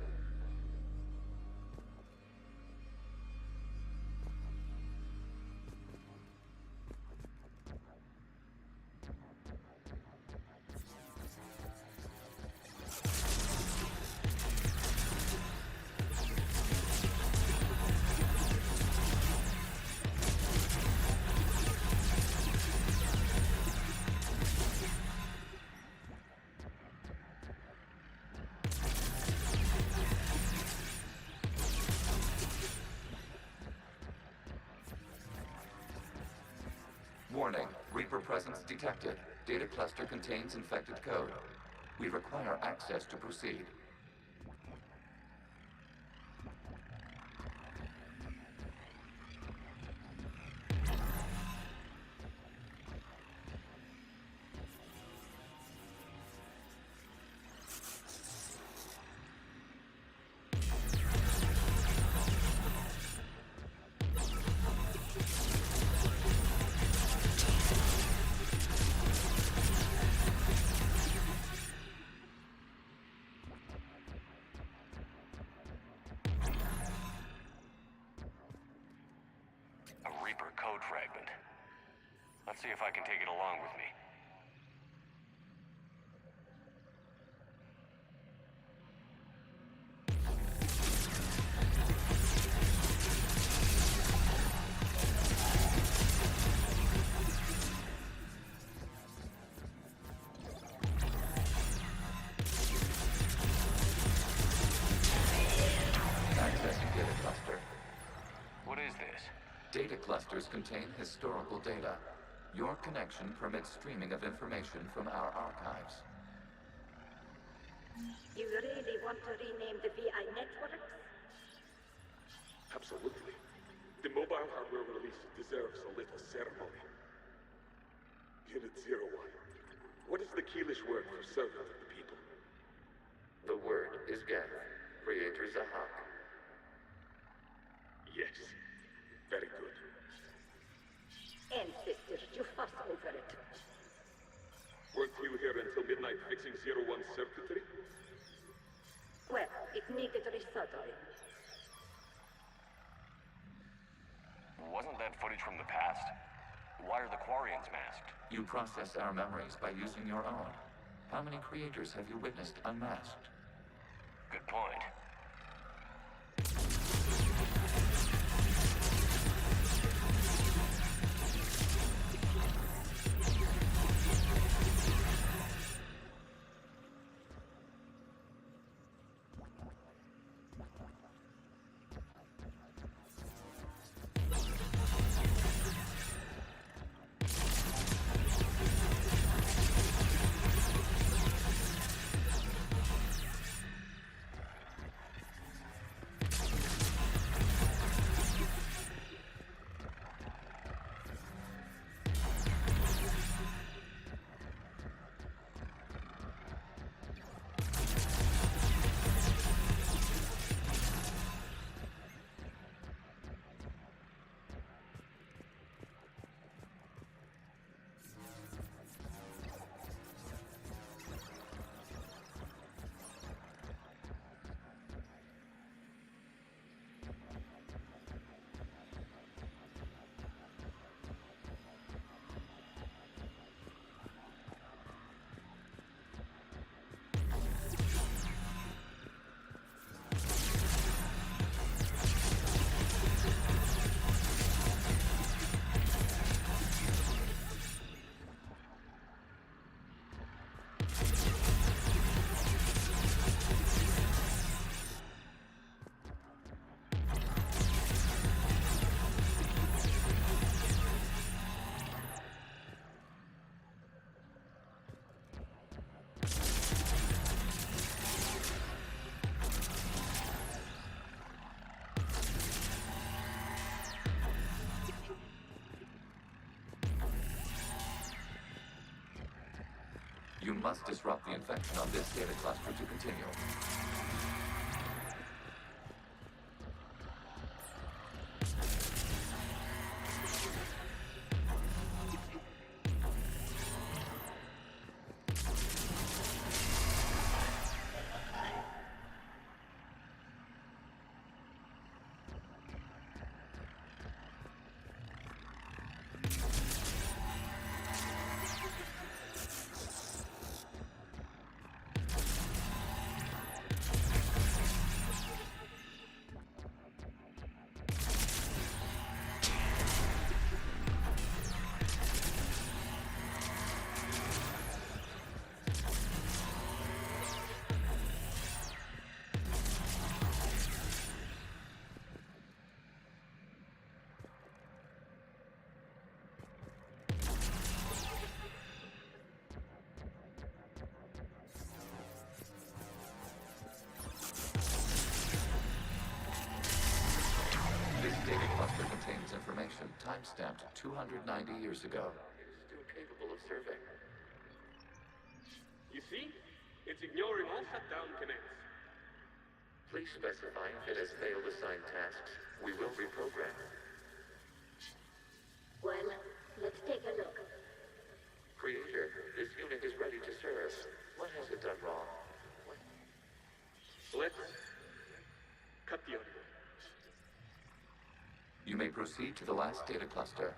Warning, Reaper presence detected. Data cluster contains infected code. We require access to proceed. A Reaper code fragment. Let's see if I can take it along with me. Accessing data cluster. What is this? Data clusters contain historical data. Your connection permits streaming of information from our archives. You really want to rename the VI networks? Absolutely. The mobile hardware release deserves a little ceremony. Unit 01. What is the Keelish word for servant of the people? The word is Geth, Creator Zahak. Yes. Very good. Ancestors, you fuss over it. Weren't you here until midnight fixing 01's circuitry? Well, it needed resoldering. Wasn't that footage from the past? Why are the Quarians masked? You process our memories by using your own. How many creators have you witnessed unmasked? Good point. You must disrupt the infection on this data cluster to continue. data cluster contains information time-stamped 290 years ago. It is still capable of serving. You see? It's ignoring all shutdown connects. Please specify if it has failed assigned tasks. We will reprogram. Well, let's take a look. Creator, this unit is ready to serve. What has it done wrong? Let's cut the audio. You may proceed to the last data cluster.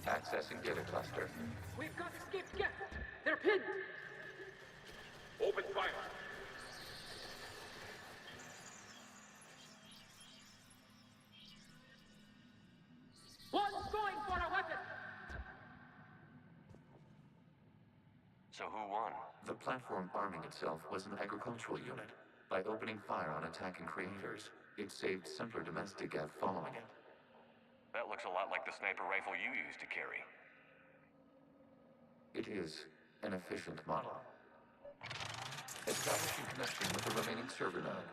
Accessing data cluster. We've got escaped Geth. They're pinned. Open fire. One's going for a weapon. So who won? The platform arming itself was an agricultural unit. By opening fire on attacking creators, it saved simpler domestic Geth following it. That looks a lot like the sniper rifle you used to carry. It is an efficient model. Establishing connection with the remaining server node.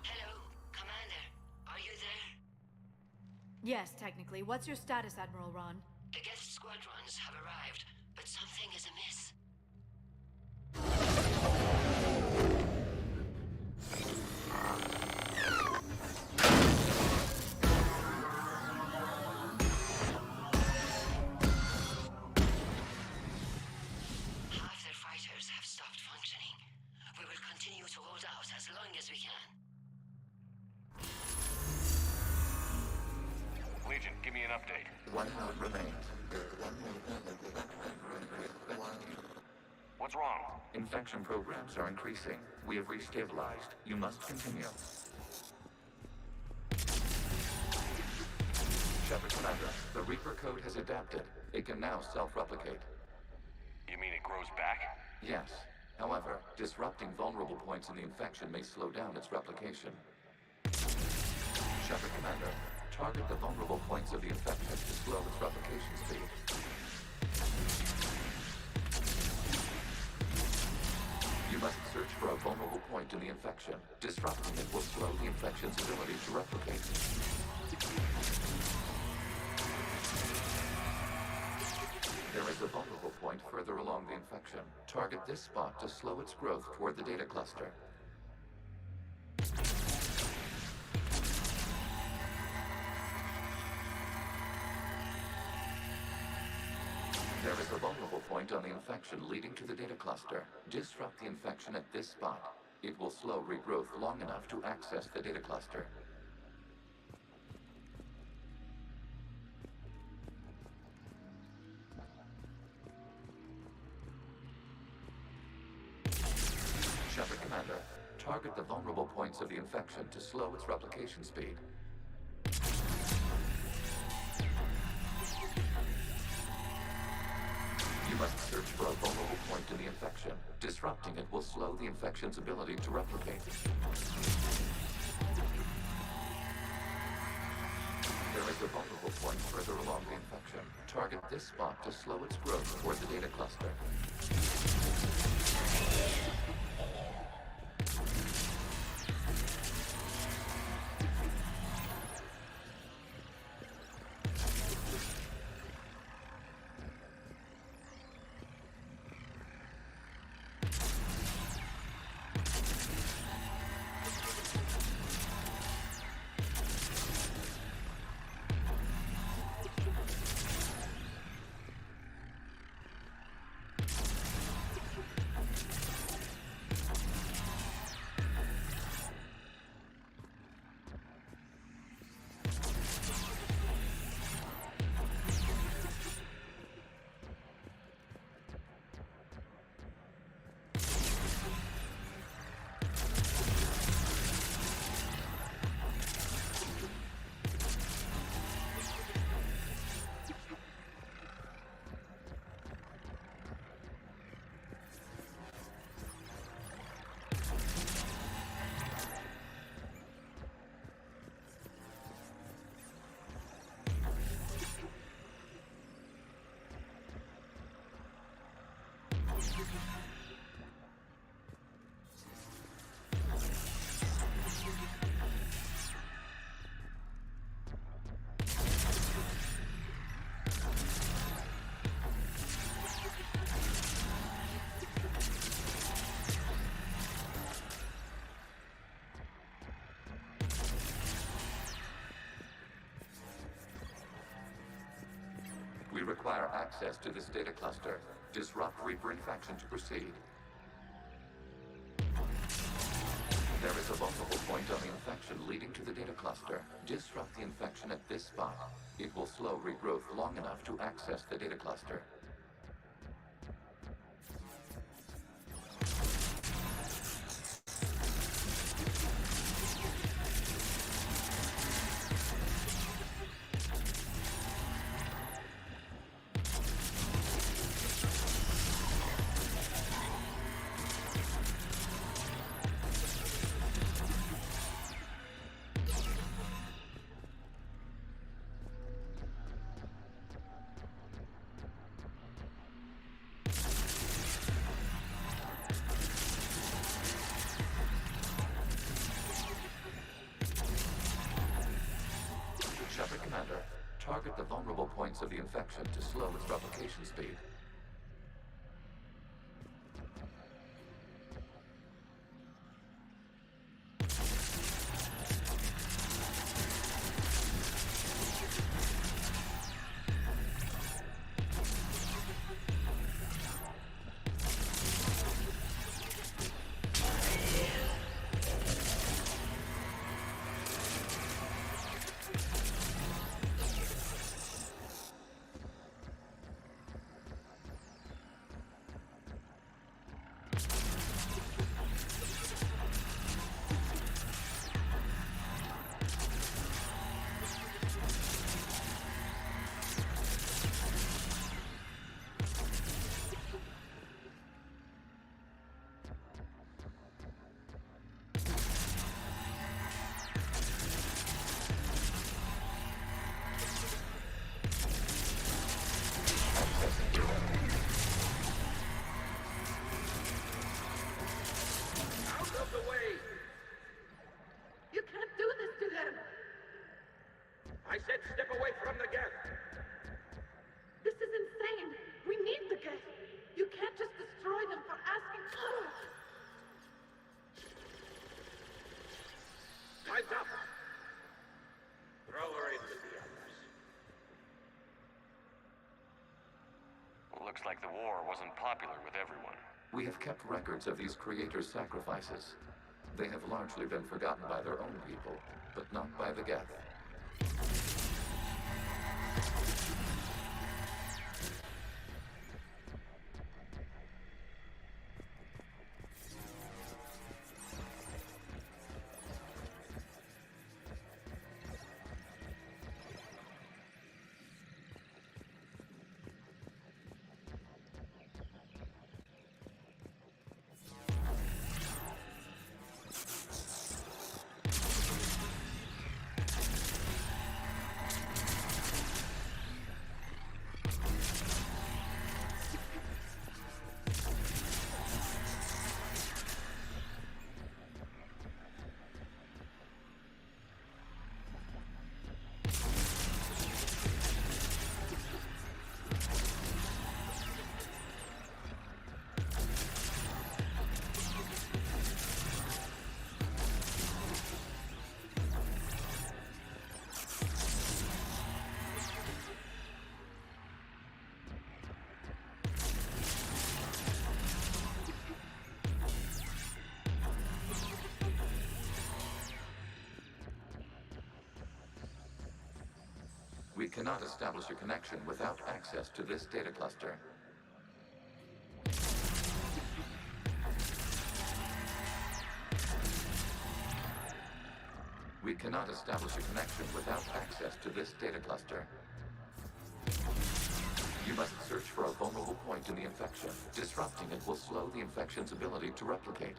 Hello, Commander. Are you there? Yes, technically. What's your status, Admiral Ron? The Geth squadrons have arrived, but something is amiss. Half their fighters have stopped functioning. We will continue to hold out as long as we can. Legion, give me an update. One node remains. What's wrong? Infection programs are increasing. We have restabilized. You must continue. Shepard Commander, the Reaper code has adapted. It can now self-replicate. You mean it grows back? Yes. However, disrupting vulnerable points in the infection may slow down its replication. Shepard Commander, target the vulnerable points of the infection to slow its replication speed. You must search for a vulnerable point in the infection. Disrupting it will slow the infection's ability to replicate. There is a vulnerable point further along the infection. Target this spot to slow its growth toward the data cluster. There is a vulnerable point on the infection leading to the data cluster. Disrupt the infection at this spot. It will slow regrowth long enough to access the data cluster. Shepard Commander, target the vulnerable points of the infection to slow its replication speed. You must search for a vulnerable point in the infection. Disrupting it will slow the infection's ability to replicate. There is a vulnerable point further along the infection. Target this spot to slow its growth toward the data cluster. require access to this data cluster. Disrupt Reaper infection to proceed. There is a vulnerable point on the infection leading to the data cluster. Disrupt the infection at this spot. It will slow regrowth long enough to access the data cluster. Commander, target the vulnerable points of the infection to slow its replication speed. Looks like the war wasn't popular with everyone. We have kept records of these creators' sacrifices. They have largely been forgotten by their own people, but not by the Geth. We cannot establish a connection without access to this data cluster. We cannot establish a connection without access to this data cluster. You must search for a vulnerable point in the infection. Disrupting it will slow the infection's ability to replicate.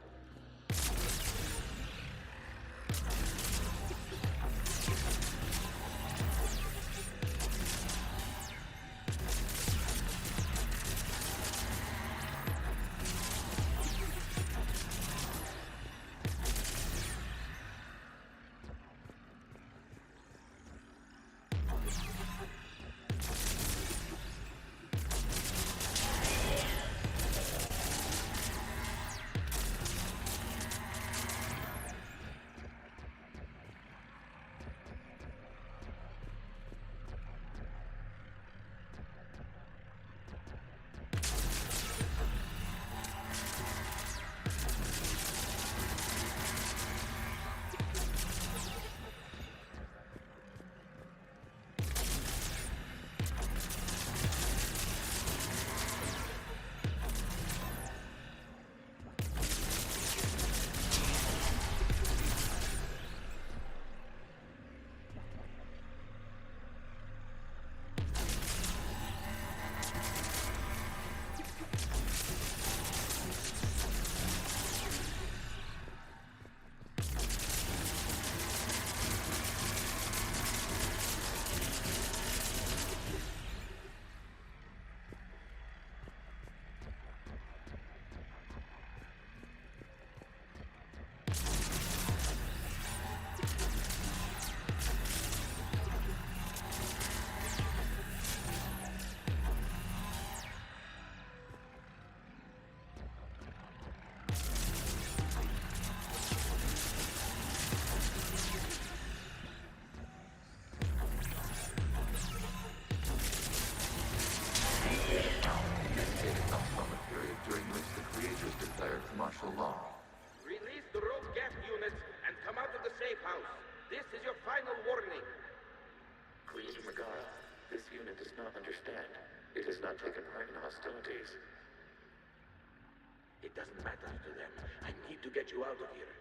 matters to them. I need to get you out of here.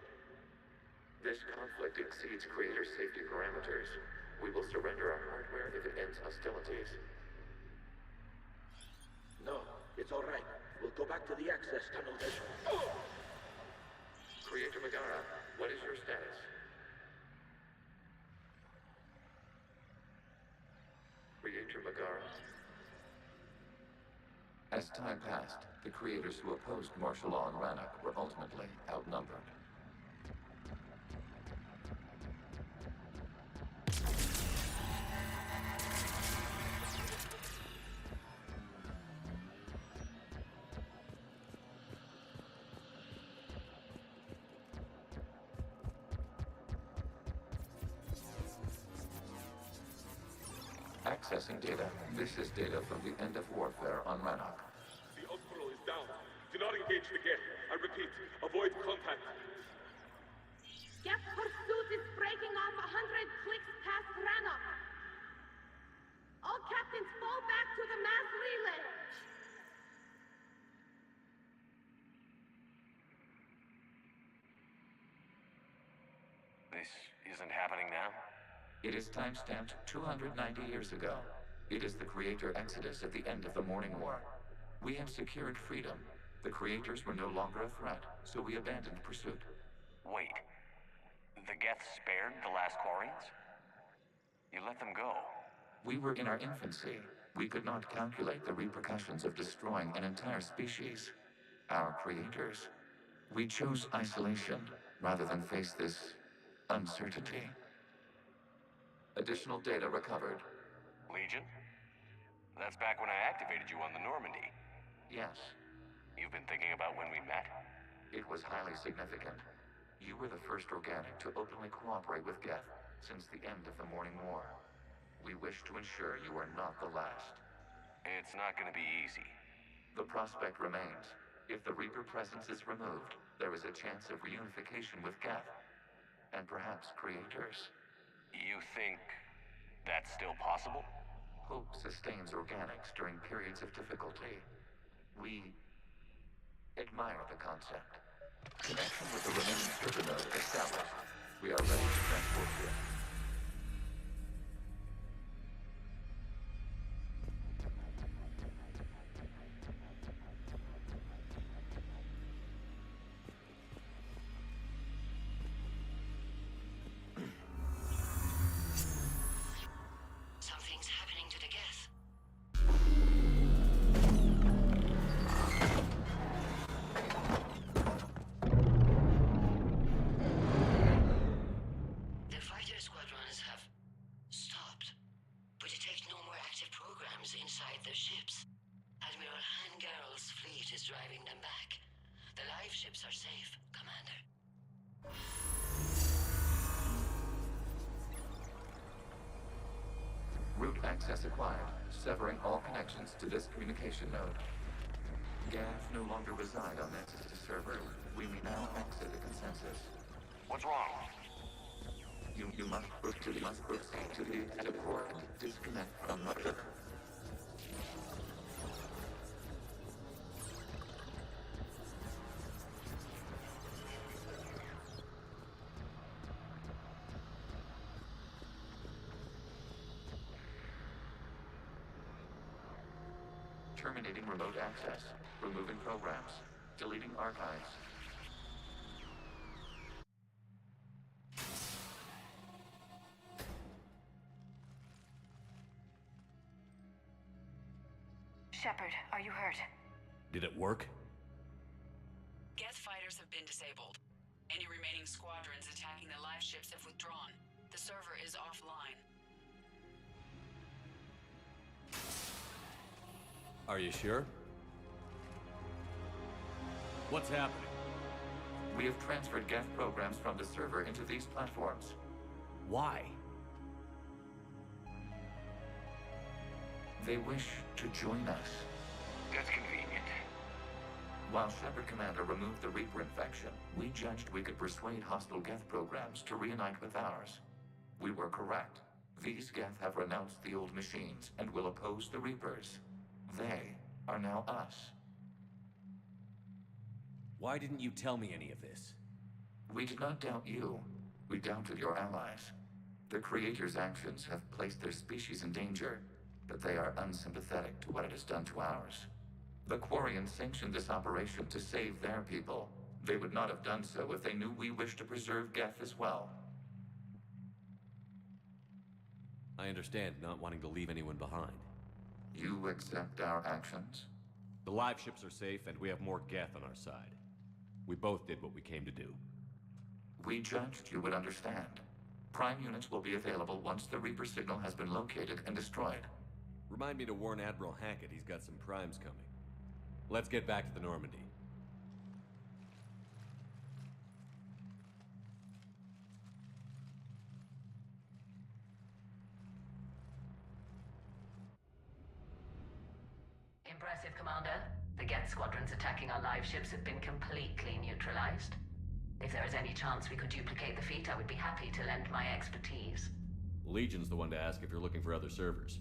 This conflict exceeds Creator safety parameters. We will surrender our hardware if it ends hostilities. No, it's all right. We'll go back to the access tunnel then. Creator Megara, what is your status? Creator Megara? As time passed, the creators who opposed martial law in Rannoch were ultimately outnumbered. Accessing data. This is data from the end of warfare on Rannoch. The Osprey is down. Do not engage the Geth. I repeat, avoid contact. Geth pursuit is breaking off 100 clicks past Rannoch. All captains fall back to the mass relay. This isn't happening now? It is timestamped 290 years ago. It is the Creator Exodus at the end of the Morning War. We had secured freedom. The Creators were no longer a threat, so we abandoned pursuit. Wait. The Geth spared the last Quarians? You let them go? We were in our infancy. We could not calculate the repercussions of destroying an entire species. Our Creators. We chose isolation rather than face this uncertainty. Additional data recovered. Legion? That's back when I activated you on the Normandy. Yes. You've been thinking about when we met? It was highly significant. You were the first organic to openly cooperate with Geth since the end of the Morning War. We wish to ensure you are not the last. It's not going to be easy. The prospect remains. If the Reaper presence is removed, there is a chance of reunification with Geth. And perhaps Creators. You think that's still possible? Hope sustains organics during periods of difficulty. We admire the concept. Connection with the remaining server node established. We are ready to transport you. Something's happening to the Geth. The fighter squadrons have stopped, but detect no more active programs inside their ships. Admiral Hangarl's fleet is driving them back. The live ships are safe, Commander. Route access acquired, severing all connections to this communication node. Geth no longer reside on Nexus server. We may now exit the consensus. What's wrong? You must proceed to the active core and disconnect from Mother. Terminating remote access. Removing programs. Deleting archives. Shepard, are you hurt? Did it work? Geth fighters have been disabled. Any remaining squadrons attacking the live ships have withdrawn. The server is offline. Are you sure? What's happening? We have transferred Geth programs from the server into these platforms. Why? They wish to join us. That's convenient. While Shepard Commander removed the Reaper infection, we judged we could persuade hostile Geth programs to reunite with ours. We were correct. These Geth have renounced the old machines and will oppose the Reapers. They are now us. Why didn't you tell me any of this? We did not doubt you. We doubted your allies. The Creator's actions have placed their species in danger, but they are unsympathetic to what it has done to ours. The Quarians sanctioned this operation to save their people. They would not have done so if they knew we wished to preserve Geth as well. I understand not wanting to leave anyone behind. You accept our actions? The live ships are safe, and we have more Geth on our side. We both did what we came to do. We judged you would understand. Prime units will be available once the Reaper signal has been located and destroyed. Remind me to warn Admiral Hackett he's got some primes coming. Let's get back to the Normandy. Impressive, Commander. The Geth squadrons attacking our live ships have been completely neutralized. If there is any chance we could duplicate the feat, I would be happy to lend my expertise. Legion's the one to ask if you're looking for other servers.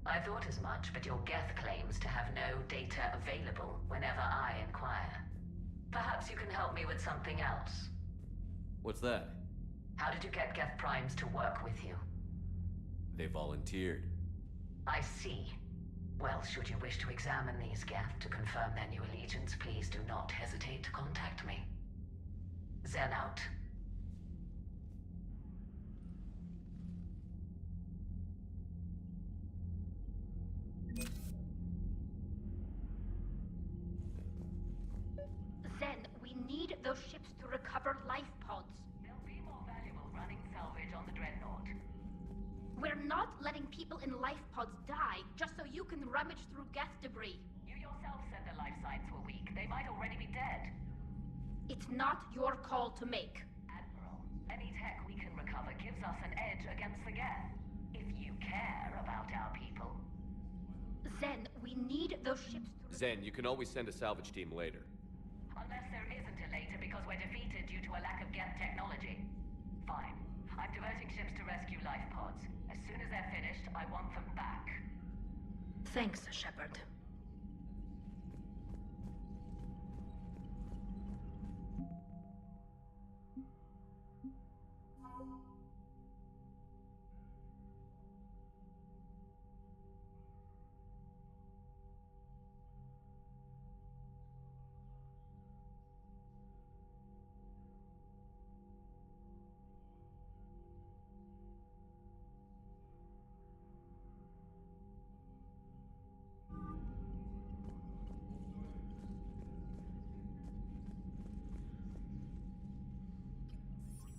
I thought as much, but your Geth claims to have no data available whenever I inquire. Perhaps you can help me with something else. What's that? How did you get Geth primes to work with you? They volunteered. I see. Well, should you wish to examine these Geth to confirm their new allegiance, please do not hesitate to contact me. Zen out. Zen, we need those ships to recover life pods. They'll be more valuable running salvage on the Dreadnought. We're not letting people in life pods die just so you can rummage through Geth debris. You yourself said their life signs were weak. They might already be dead. It's not your call to make. Admiral, any tech we can recover gives us an edge against the Geth. If you care about our people. Zen, we need those ships to... Zen, you can always send a salvage team later. Unless there isn't a later because we're defeated due to a lack of Geth technology. Fine. I'm diverting ships to rescue life pods. As soon as they're finished, I want them back. Thanks, Shepard.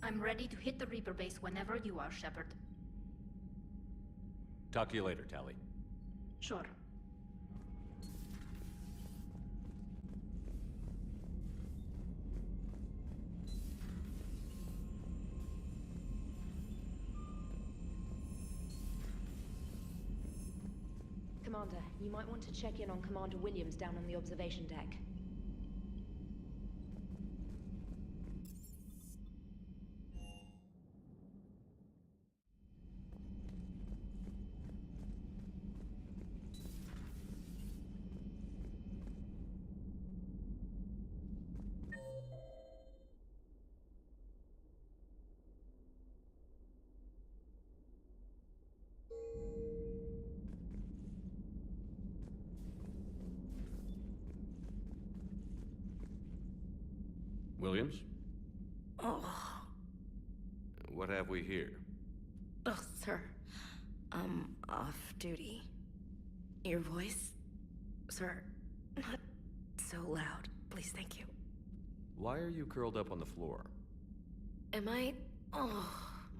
I'm ready to hit the Reaper base whenever you are, Shepard. Talk to you later, Tali. Sure. Commander, you might want to check in on Commander Williams down on the observation deck. Williams? Oh. What have we here? Oh, sir. I'm off duty. Your voice? Sir, not so loud. Please, thank you. Why are you curled up on the floor? Am I? Oh,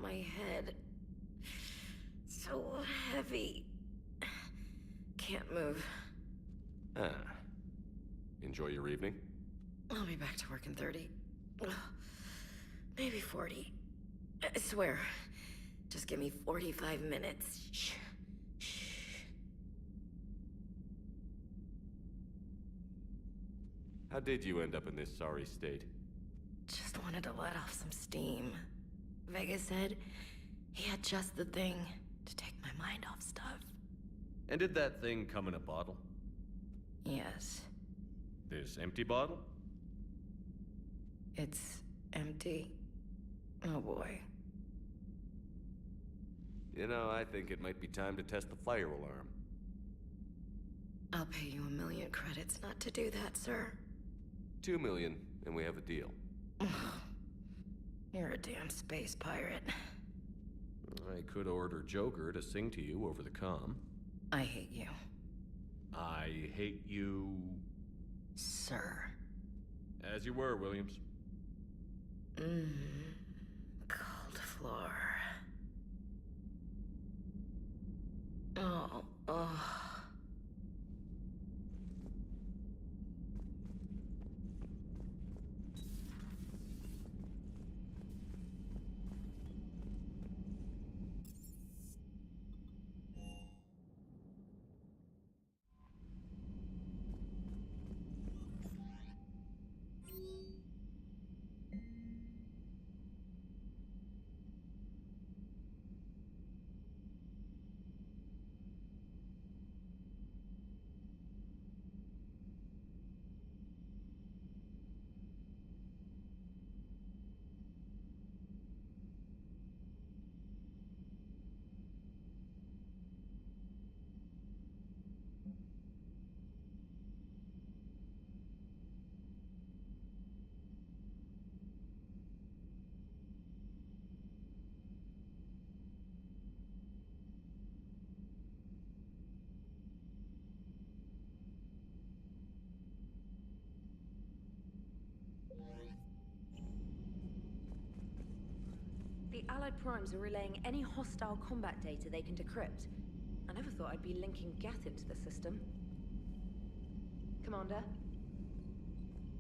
my head. So heavy. Can't move. Ah. Enjoy your evening? I'll be back to work in 30. Maybe 40. I swear. Just give me 45 minutes. Shh. How did you end up in this sorry state? Just wanted to let off some steam. Vega said he had just the thing to take my mind off stuff. And did that thing come in a bottle? Yes. This empty bottle? It's empty. Oh boy. You know, I think it might be time to test the fire alarm. I'll pay you 1 million credits not to do that, sir. 2 million, and we have a deal. You're a damn space pirate. I could order Joker to sing to you over the comm. I hate you. I hate you... Sir. As you were, Williams. Cold floor. Oh. The Allied Primes are relaying any hostile combat data they can decrypt. I never thought I'd be linking Geth into the system. Commander,